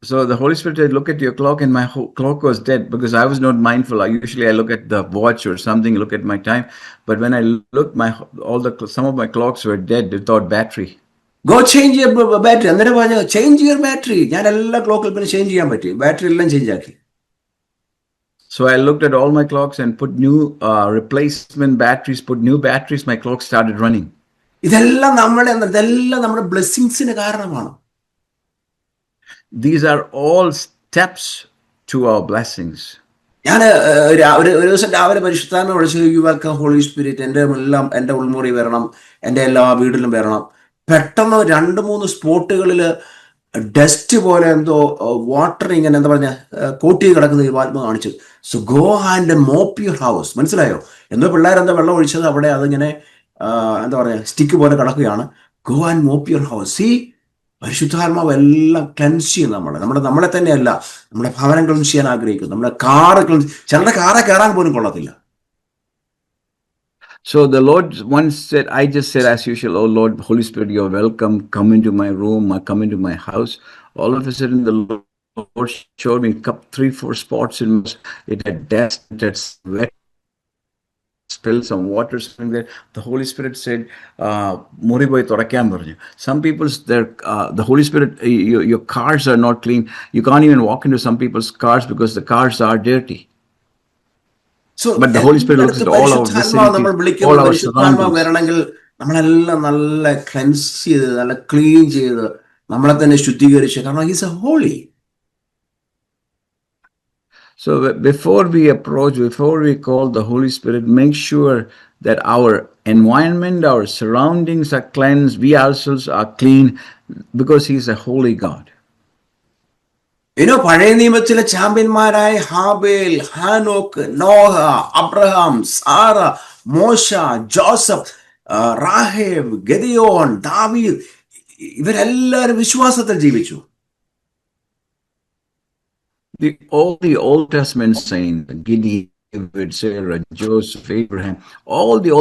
So the Holy Spirit said, look at your clock, and my clock was dead because I was not mindful. Usually I look at the watch or something, look at my time. But when I looked, some of my clocks were dead without battery. Go change your battery. അന്നേരം പറഞ്ഞു, change your battery. ഞാൻ എല്ലാ ക്ലോക്കിൽ പിന്നെ change ചെയ്യാൻ പറ്റി, battery എല്ലാം change ആക്കി. So I looked at all my clocks and put new replacement batteries, put new batteries. My clock started running. ഇതെല്ലാം നമ്മുടെ ബ്ലെസ്സിങ്സിന് കാരണമാണ്. These are all steps to our blessings. ഞാൻ ഒരു ദിവസം രാവിലെ പരിശുദ്ധാത്മാവിനെ വിളിച്ചു, യു വെൽക്കം ഹോളി സ്പിരിറ്റ്, എൻ്റെ ഉൾമുറി വരണം, എൻ്റെ എല്ലാ വീട്ടിലും വരണം. പെട്ടെന്ന് 2-3 സ്പോട്ടുകളിൽ ഡസ്റ്റ് പോലെ എന്തോ വാട്ടർ ഇങ്ങനെ എന്താ പറഞ്ഞ കോട്ടി കിടക്കുന്ന ആത്മ കാണിച്ചു. So go and mop your house. മനസ്സിലായോ? എന്തോ പിള്ളേരെന്തോ വെള്ളം ഒഴിച്ചത് അവിടെ അതിങ്ങനെ എന്താ പറയുക സ്റ്റിക്ക് പോലെ കിടക്കുകയാണ്. Go and mop your house. See, പരിശുദ്ധാത്മാവ് എല്ലാം ക്ലെൻസ് ചെയ്യും. നമ്മളെ തന്നെയല്ല, നമ്മുടെ ഭവനം ക്ലെൻസ് ചെയ്യാൻ ആഗ്രഹിക്കുന്നു. നമ്മുടെ കാറ് ചിലരുടെ കാറെ കയറാൻ പോലും കൊള്ളത്തില്ല. So the Lord once said, I just said as usual, oh Lord, Holy Spirit, you're welcome, come into my room, come into my house. All of a sudden the Lord showed me 3-4 spots in it had dust, it had sweat, spilled some water spilling there. The Holy Spirit said, Muri boy thorakyan parnu. Some people's the Holy Spirit, your cars are not clean. You can't even walk into some people's cars because the cars are dirty. So, but the Holy Spirit looks at all our vicinity, all our surroundings. വരണമെങ്കിൽ നമ്മളെല്ലാം നല്ല cleanse ചെയ്ത്, നല്ല clean ചെയ്ത്, നമ്മളെ തന്നെ ശുദ്ധീകരിച്ച്, കാരണം he's a holy. So before we call the Holy Spirit, make sure that our environment, our surroundings are cleansed, we ourselves are clean, because He is a holy God. പഴയ നിയമത്തിലെ ചാമ്പ്യന്മാരായ ഹാബേൽ, ഹാനോക്ക്, നോഹ, അബ്രഹാം, സാറ, മോശ, Joseph, റാഹേബ്, ഗദിയോൻ, ദാവീദ്, ഇവരെല്ലാവരും വിശ്വാസത്തിൽ ജീവിച്ചു. All the Old Testament saints, Gideon, David, Sarah, Joseph, Abraham, all the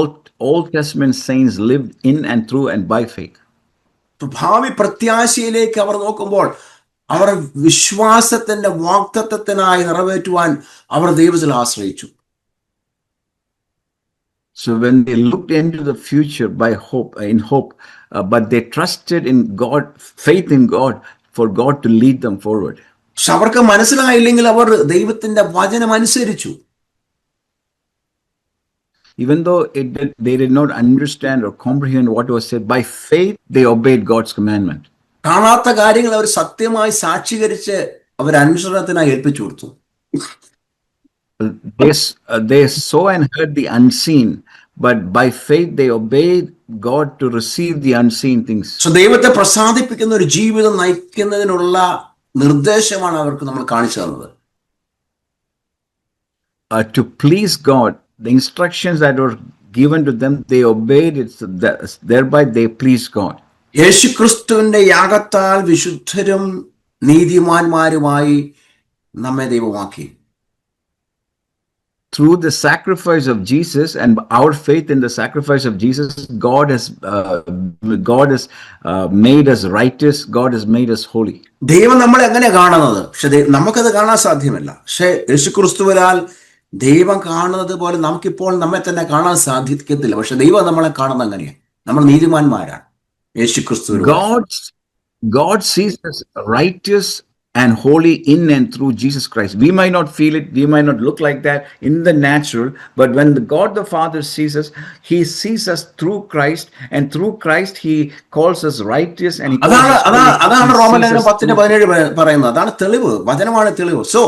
Old Testament saints lived in and through and by faith. ഭാവി പ്രത്യാശയിലേക്ക് അവർ നോക്കുമ്പോൾ അവർ വിശ്വാസത്തിന്റെ വാഗ്ദത്തത്തിനായി നിറവേറ്റുവാൻ അവർ ദൈവത്തിൽ ആശ്രയിച്ചു. So when they looked into the future in hope, but they trusted in God, faith in God, for God to lead them forward. പക്ഷെ അവർക്ക് മനസ്സിലായില്ലെങ്കിൽ അവർ ദൈവത്തിന്റെ വചനം അനുസരിച്ചു. Even though they did not understand or comprehend what was said, by faith they obeyed God's commandment. കാണാത്ത കാര്യങ്ങൾ അവർ സത്യമായി സാക്ഷീകരിച്ച് അവർ അനുസരണത്തിനായി ഏൽപ്പിച്ചു കൊടുത്തു. They saw and heard the unseen, but by faith they obeyed God to receive the unseen things. So ദൈവത്തെ പ്രസാദിപ്പിക്കുന്ന ഒരു ജീവിതം നയിക്കുന്നതിനുള്ള നിർദ്ദേശമാണ് അവർക്ക് നമ്മൾ കാണിച്ചു തന്നത്. To please God, the instructions that were given to them, they obeyed it, thereby they pleased God. യേശുക്രിസ്തുവിന്റെ യാഗത്താൽ വിശുദ്ധരും നീതിമാന്മാരുമായി നമ്മെ ദൈവമാക്കി. Through the sacrifice of Jesus and our faith in the sacrifice of Jesus, God has made us righteous. God has made us holy. ദൈവം നമ്മളെ എങ്ങനെ കാണുന്നത്? പക്ഷെ നമുക്കത് കാണാൻ സാധ്യമല്ല. പക്ഷെ യേശുക്രിസ്തുവിനാൽ ദൈവം കാണുന്നത് പോലെ നമുക്കിപ്പോൾ നമ്മെ തന്നെ കാണാൻ സാധിക്കത്തില്ല. പക്ഷെ ദൈവം നമ്മളെ കാണുന്നത് അങ്ങനെയാണ്. നമ്മൾ നീതിമാന്മാരാണ്. God sees us righteous and holy in and through Jesus Christ. We might not feel it, we might not look like that in the natural, but when God the Father sees us, He sees us through Christ, and through Christ He calls us righteous, and He calls us holy. അതാണ് റോമലേഖനം 10:17 പറയുന്നത്. അതാണ് തെളിവ്, വചനമാണ് തെളിവ്. So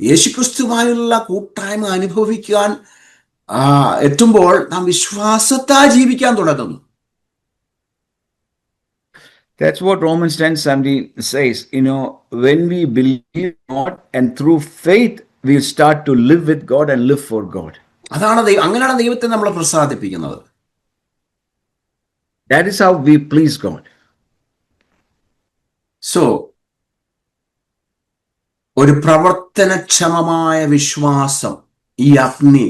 യേശുക്രിസ്തുവായുള്ള കൂട്ടായ്മ അനുഭവിക്കാൻ എത്തുമ്പോൾ നാം വിശ്വാസത്താൽ ജീവിക്കാൻ തുടങ്ങുന്നു. That's what Romans 10:17 says. When we believe God and through faith we start to live with God and live for God. അങ്ങനെയാണ് ദൈവത്തെ നമ്മൾ പ്രസാദിപ്പിക്കുന്നത്. That is how we please God. So, ഒരു പ്രവർത്തനക്ഷമമായ വിശ്വാസം, ഈ അഗ്നി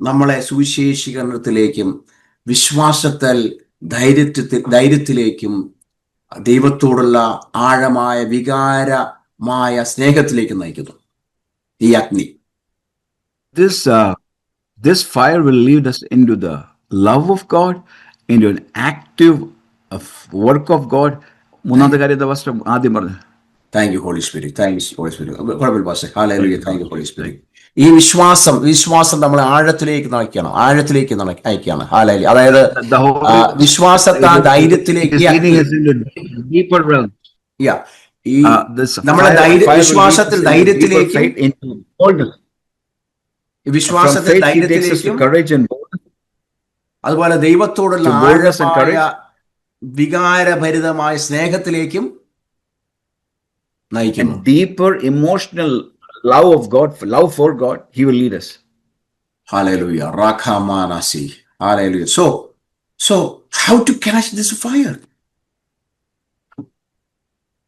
നമ്മളെ സുവിശേഷീകരണത്തിലേക്കും വിശ്വാസത്തിൽ ധൈര്യത്തിലേക്കും ദൈവത്തോടുള്ള ആഴമായ വികാരമായ സ്നേഹത്തിലേക്ക് നയിക്കുന്നു ഈ അഗ്നി. This fire will lead us into the love of God, into an active work of God. മൂന്നാമത്തെ കാര്യം ആദ്യം പറഞ്ഞു. Thank you, Holy Spirit. Thank you, Holy Spirit. Hallelujah. Thank you, Holy Spirit. ഈ വിശ്വാസം നമ്മളെ ആഴത്തിലേക്ക് അയക്കുകയാണ്. Hallelujah. അതായത് വിശ്വാസത്താൽ ധൈര്യത്തിലേക്ക് നമ്മുടെ വിശ്വാസത്തിൽ ധൈര്യത്തിലേക്കും അതുപോലെ ദൈവത്തോടുള്ള ആഴമായ വികാരഭരിതമായ സ്നേഹത്തിലേക്കും നയിക്കുന്നു. Deeper emotional love for God, He will lead us. Hallelujah. Rakhamanasi. Hallelujah. So how to catch this fire?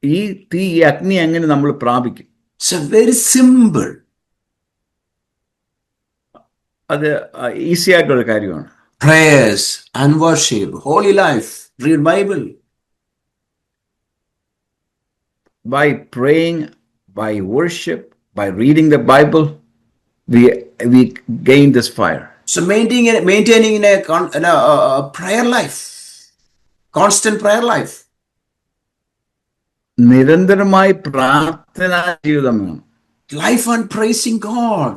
ഈ അഗ്നി എങ്ങനെ നമ്മൾ പ്രാപിക്കും? It's a very simple. അത് ഈസി ആയിട്ടുള്ള കാര്യമാണ്. Prayers and worship, holy life, read Bible. By praying, by worship, by reading the Bible, we gain this fire. So maintaining a prayer life, constant prayer life. നിരന്തരമായി പ്രാർത്ഥനാ ജീവിതം വേണം. Life on praising God.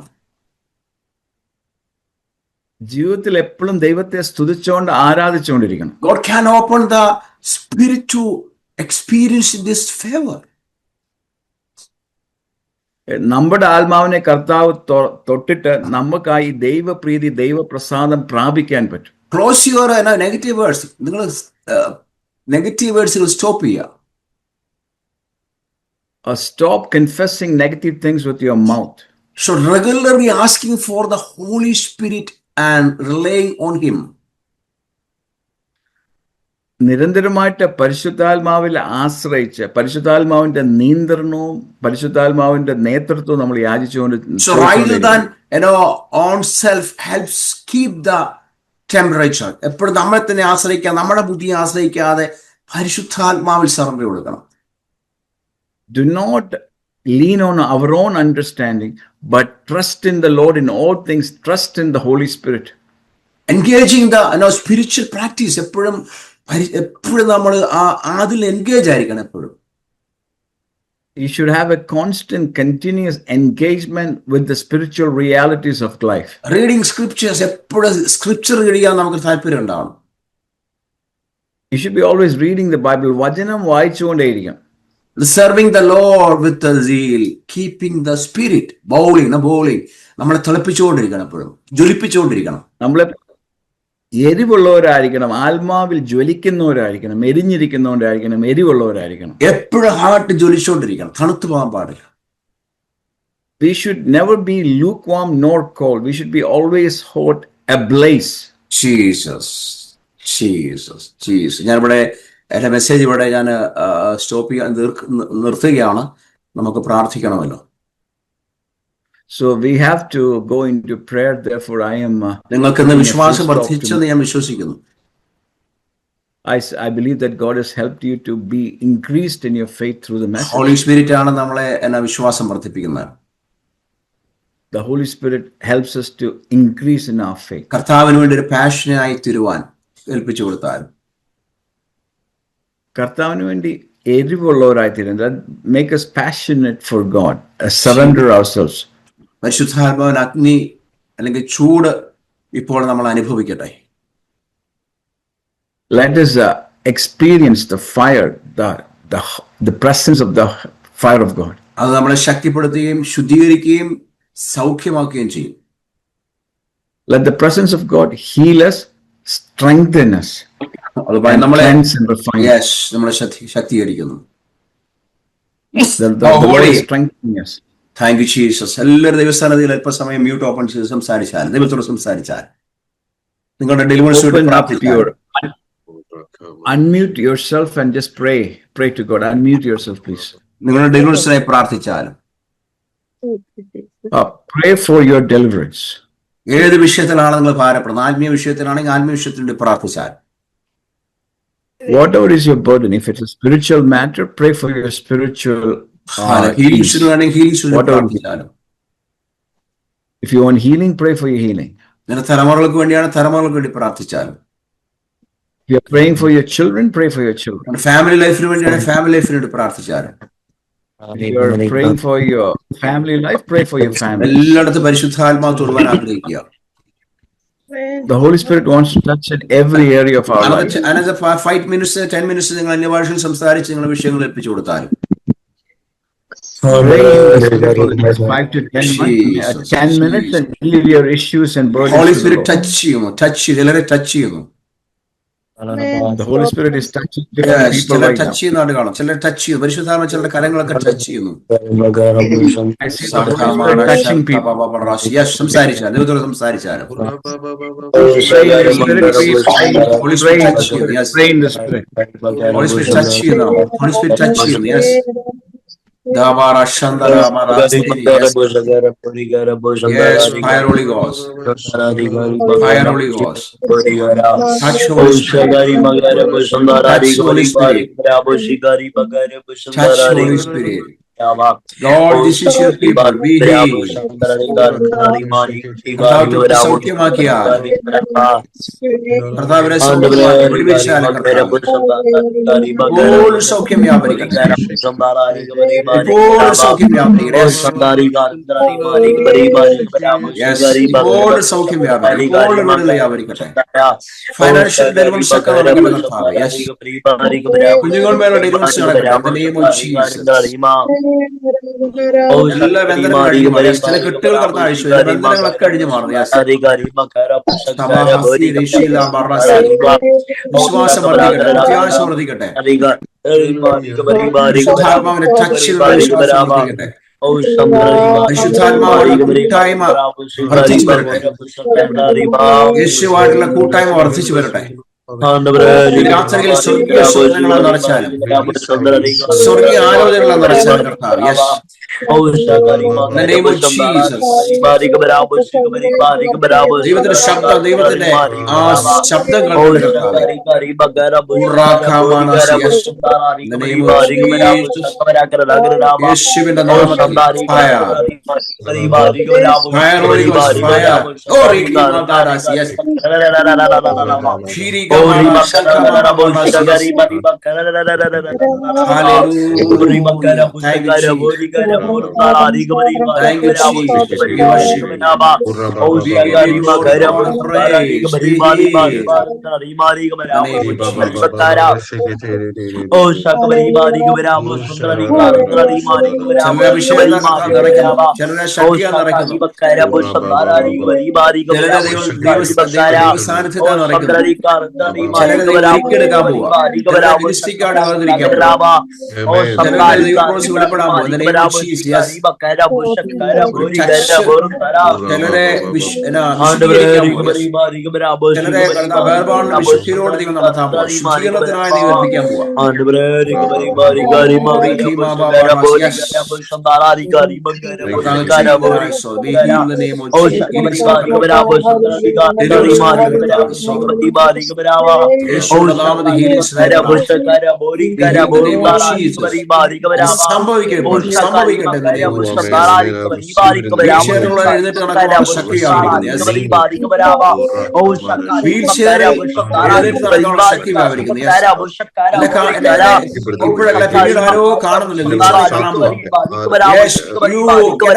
ജീവിതത്തിൽ എപ്പോഴും ദൈവത്തെ സ്തുതിച്ചുകൊണ്ട് ആരാധിച്ചുകൊണ്ടിരിക്കണം. God can open the spirit to experience this favor. നമ്മുടെ ആത്മാവിനെ കർത്താവ് തൊട്ടിട്ട് നമുക്കായി ദൈവപ്രീതി ദൈവപ്രസാദം പ്രാപിക്കാൻ പറ്റും. Close your negative words. നിങ്ങൾ നെഗറ്റീവ് വേർഡ്സുകൾ സ്റ്റോപ്പ് ചെയ്യുക. Stop confessing negative things with your mouth. So regularly asking for the Holy Spirit and relying on Him. നിരന്തരമായിട്ട് പരിശുദ്ധാത്മാവിൽ ആശ്രയിച്ച് പരിശുദ്ധാത്മാവിന്റെ നിയന്ത്രണവും പരിശുദ്ധാത്മാവിന്റെ നേതൃത്വവും നമ്മൾ യാചിച്ചുകൊണ്ട്. So rather than on self helps keep the temperature. എപ്പോഴും നമ്മളെ തന്നെ ആശ്രയിക്കാൻ, നമ്മുടെ ബുദ്ധിയെ ആശ്രയിക്കാതെ പരിശുദ്ധാത്മാവിൽ സറണ്ടർ കൊടുക്കണം. Do not lean on our own understanding, but trust in the Lord in all things. Trust in the Holy Spirit. Engaging the spiritual practice. എപ്പോഴും നമ്മൾ അതിൽ എൻഗേജ് ആയിരിക്കണം. എപ്പോഴും you should have a constant, continuous engagement with the spiritual realities of life. Reading scriptures. എപ്പോഴും scripture read ചെയ്യാൻ നമുക്ക് താല്പര്യം ഉണ്ടാവണം. You should be always reading the Bible. വചനം വായിച്ചുകൊണ്ടേയിരിക്കണം. Serving the Lord with a zeal, keeping the spirit bowling. നമ്മളെ തിളപ്പിച്ചുകൊണ്ടിരിക്കണം, എപ്പോഴും ജ്വലിപ്പിച്ചുകൊണ്ടിരിക്കണം. നമ്മളെ എരിവുള്ളവരായിരിക്കണം, ആത്മാവിൽ ജ്വലിക്കുന്നവരായിരിക്കണം, എരിഞ്ഞിരിക്കുന്നവരായിരിക്കണം, എരിവുള്ളവരായിരിക്കണം. എപ്പോഴും ഹാർട്ട് ജ്വലിച്ചുകൊണ്ടിരിക്കണം, തണുത്തു പോകാൻ പാടില്ല. We should never be lukewarm nor cold. We should be always hot, ablaze. Jesus. ഞാനിവിടെ എൻ്റെ മെസ്സേജ് ഇവിടെ ഞാൻ സ്റ്റോപ്പ് ചെയ്യാൻ നിർത്തുകയാണ്. നമുക്ക് പ്രാർത്ഥിക്കണമല്ലോ. So we have to go into prayer. Therefore I am നിങ്ങൾക്ക് ഇന്ന് വിശ്വാസം വർദ്ധിച്ചെന്ന് ഞാൻ വിശ്വസിക്കുന്നു. I believe that God has helped you to be increased in your faith through the message. Holy Spirit ആണ് നമ്മളെ വിശ്വാസം വർദ്ധിപ്പിക്കുന്നത്. The Holy Spirit helps us to increase in our faith. കർത്താവിന് വേണ്ടി ഒരു പാഷനായി തീരുവാൻ ഏൽപ്പിച്ചു കൊടുത്താൽ കർത്താവിന് വേണ്ടി എരിവുള്ളവരായി തീരുന്നത്. That make us passionate for God. Surrender ourselves. പരിശുദ്ധാത്മാവിന്റെ അഗ്നി അല്ലെങ്കിൽ ചൂട് ഇപ്പോൾ നമ്മൾ അനുഭവിക്കട്ടെ. Let us experience the fire, the presence of the fire of God. അത് നമ്മളെ ശക്തിപ്പെടുത്തുകയും ശുദ്ധീകരിക്കുകയും സൗഖ്യമാക്കുകയും ചെയ്യും. Let the presence of God heal us, strengthen us, and cleanse and refine us. നമ്മളെ ശക്തീകരിക്കുന്നു. The Lord is strengthening us. Thank you Jesus. എല്ലാവരും ദൈവസ്ഥാനത്തിൽ അല്പസമയം mute open ചെയ്ത് സംസാരിച്ചാൽ, ദൈവത്തോട് സംസാരിച്ചാൽ, നിങ്ങളുടെ deliverance Unmute yourself and just pray. Pray to God. Unmute yourself, please. നിങ്ങളുടെ ഡെലിവറൻസിനായി പ്രാർത്ഥിച്ചാലും, pray for your deliverance. ഏത് വിഷയത്തിലാണ് നിങ്ങൾ ഭാരപ്പെടുന്നത്? ആത്മീയ വിഷയത്തിലാണെങ്കിൽ ആത്മീയ വിഷയത്തിന് വേണ്ടി പ്രാർത്ഥിച്ചാൽ. Whatever is your burden, if it's a spiritual matter, pray for your spiritual healings. If you want healing, pray for your healing. തലമുറകൾക്ക് വേണ്ടിയാണ്, തലമുറകൾക്ക് വേണ്ടി പ്രാർത്ഥിച്ചാലും. If you're praying for your children, pray for your children. Family ലൈഫിന് വേണ്ടിയാണ്, family ലൈഫിന് വേണ്ടി പ്രാർത്ഥിച്ചാലും. If you're praying for your family life, pray for your family. എല്ലായിടത്തും പരിശുദ്ധാത്മാവ് തൊടുവാൻ ആഗ്രഹിക്കുക. The Holy Spirit wants to touch in every area of our life. Another 5 minutes, 10 minutes നിങ്ങൾ അന്യഭാഷയിൽ സംസാരിച്ച് നിങ്ങളുടെ വിഷയങ്ങൾ ഏൽപ്പിച്ചു കൊടുത്താലും. 5 to 10 minutes and leave your issues and burdens. Holy Spirit touch ചെയ്യുന്നു, ചിലരെ ടച്ച് ചെയ്യുന്നു. The Holy Spirit is touching different people right now. Touch ചെയ്യുന്നതാണ് കാണും. ചിലർ ടച്ച് ചെയ്യുന്നു. പരിശുദ്ധാത്മ ചിലരുടെ കരങ്ങളൊക്കെ ടച്ച് ചെയ്യുന്നു. Touching people. സംസാരിച്ചാൽ, ദൈവത്തോട് സംസാരിച്ചാലും. Holy Spirit touch ചെയ്യുന്നു. Pray in the Spirit. Holy Spirit touch ചെയ്യുന്നു. Holy Spirit touch ചെയ്യുന്നു. Yes. Dabara Shandara Mara. Yes, fire Holy Ghost. Fire Holy Ghost. Touch Holy Spirit. Touch Holy Spirit. Touch Holy Spirit. Lord, this is your people. Be healed. സൗഖ്യമാക്കിയാൽ കർത്താവിനെ എപ്പോഴും സൗഖ്യം വ്യാപരിക്കട്ടെ. എപ്പോഴും സൗഖ്യം വ്യാപരിക്കട്ടെ. എപ്പോഴും സൗഖ്യം വ്യാപരിക്കട്ടെ. Financial deliverance ഒക്കെ നടക്കുന്ന കർത്താവ്. കുഞ്ഞുങ്ങൾ മേലുള്ള ഡെലിവറൻസ് നടക്കട്ടെ. എല്ലാ ബന്ധനങ്ങളും ചില കെട്ടുകൾ ബന്ധനങ്ങളൊക്കെ അഴിഞ്ഞു മാറുന്നു. വിശ്വാസം വർദ്ധിക്കട്ടെ, പ്രത്യാശ വർദ്ധിക്കട്ടെ. പരിശുദ്ധാത്മാവിന്റെ ടച്ചിൽ വർദ്ധിക്കട്ടെ. പരിശുദ്ധാത്മാവുള്ള കൂട്ടായ്മ വർദ്ധിച്ചു വരട്ടെ. യേശുവായിട്ടുള്ള കൂട്ടായ്മ വർദ്ധിച്ചു വരട്ടെ. രാത്രിയിൽ സ്വർഗീയ സ്വപ്നങ്ങളാൽ നിറച്ചാലും, സ്വർഗീയ ആലോചനകളാൽ നിറച്ചാലും കർത്താവ്. യെസ്, ദൈവത്തിന്റെ ശബ്ദം, ദൈവത്തിന്റെ ആ ശബ്ദങ്ങൾ യേശുവിന്റെ നാമത്തിൽ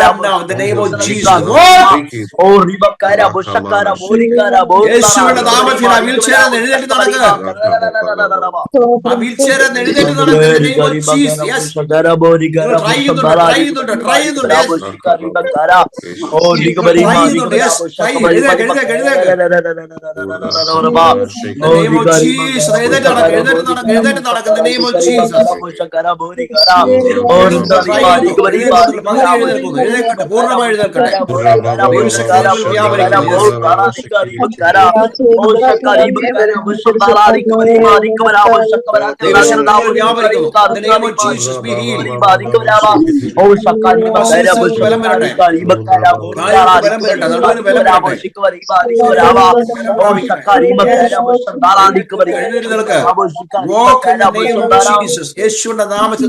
them now in the name of Jesus. Walk. Oh, Ribakara, Bushakara, Borikara, യേശുവിന്റെ നാമത്തിൽ ആ വീൽചെയറിൽ എഴുന്നേറ്റ് നടക്കുക. ആ വീൽചെയറിൽ എഴുന്നേറ്റ് നടക്കുക in the name of Jesus. Yes. Try ചെയ്യുന്നുണ്ട്. Yes. Yes. Try. എഴുന്നേക്ക്. In the name of Jesus. എഴുന്നേറ്റ് നടക്കുക. In the name of Jesus. എഴുന്നേൽക്കട്ടെ. പൂർണ്ണമായി എഴുന്നേൽക്കട്ടെ. യേശുവിന്റെ നാമത്തിൽ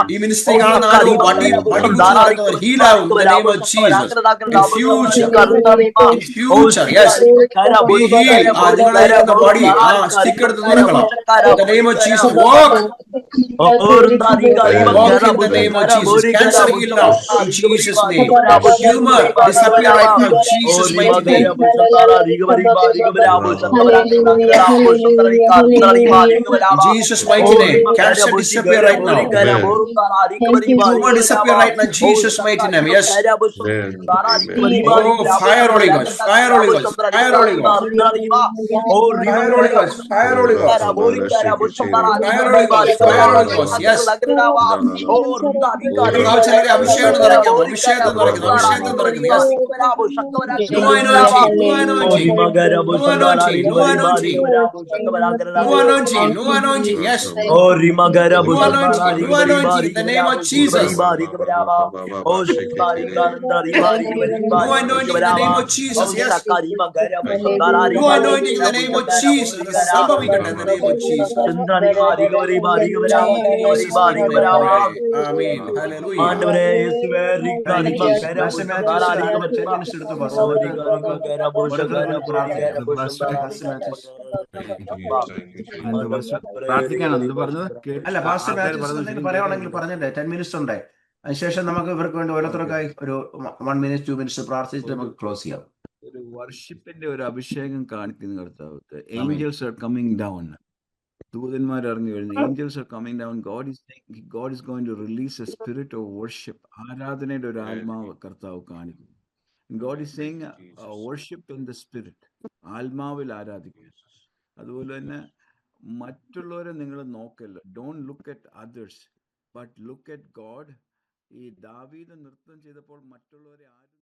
ഈ മിനിസ്ട്രി കാണുന്ന ആരും ഹീലാവും in the name of Jesus. In future, yes, be healed. നിങ്ങളുടെ ബോഡി സ്റ്റിക്ക് എടുത്ത് തുറക്കണം. In the name of Jesus, walk. Walk in the name of Jesus. Cancer heal now in Jesus' name. Tumor disappear right now in Jesus' mighty name. Jesus' mighty name. Cancer disappear right now. Tumor disappear right now in Jesus' mighty name. Yes. Oh, fire Holy Ghost. Fire Holy Ghost. Fire Holy Ghost. Fire Holy Ghost. Fire Holy Ghost. Fire Holy Ghost. Fire Holy Ghost. Yes. അഭിഷേകം നിറയ്ക്കാം. അഭിഷേകം നിറയ്ക്കുന്നു. അഭിഷേകം നിറയ്ക്കുന്നു. Yes. New anointing. New anointing. New anointing. New anointing. New anointing. New anointing. Yes. New anointing. New anointing. In the name of Jesus. New anointing in the name of Jesus. Yes. New anointing in the name of Jesus. സംഭവിക്കട്ടെ in the name of Jesus. Amen. Hallelujah. പ്രാർത്ഥിക്കാനോ ഇത് പറഞ്ഞത്? അല്ല, pastor പറയുവാണെങ്കിൽ പറഞ്ഞില്ലേ 10 minutes ഉണ്ട്. അതിനുശേഷം നമുക്ക് ഇവർക്ക് വേണ്ടി ഓരോരുത്തർക്കായി ഒരു 1 മിനിറ്റ് 2 മിനിറ്റ്സ് പ്രാർത്ഥിച്ചിട്ട് നമുക്ക് ക്ലോസ് ചെയ്യാം. ഒരു വർഷിപ്പിന്റെ ഒരു അഭിഷേകം കാണിക്കുന്ന കർത്താവ്. Angels are coming down. ദൂതന്മാർ ഇറങ്ങി വരുന്നു. Angels are coming down. God is going to release a spirit of worship. ആരാധനയുടെ ഒരു ആത്മാവ് കർത്താവ് കാണിക്കുന്നു. God is saying worship in the spirit. ആത്മാവിൽ ആരാധിക്കുക. അതുപോലെ തന്നെ മറ്റുള്ളവരെ നിങ്ങൾ നോക്കല്ല. Don't look at others but look at God. ഈ ദാവീദ് നൃത്തം ചെയ്തപ്പോൾ മറ്റുള്ളവരെ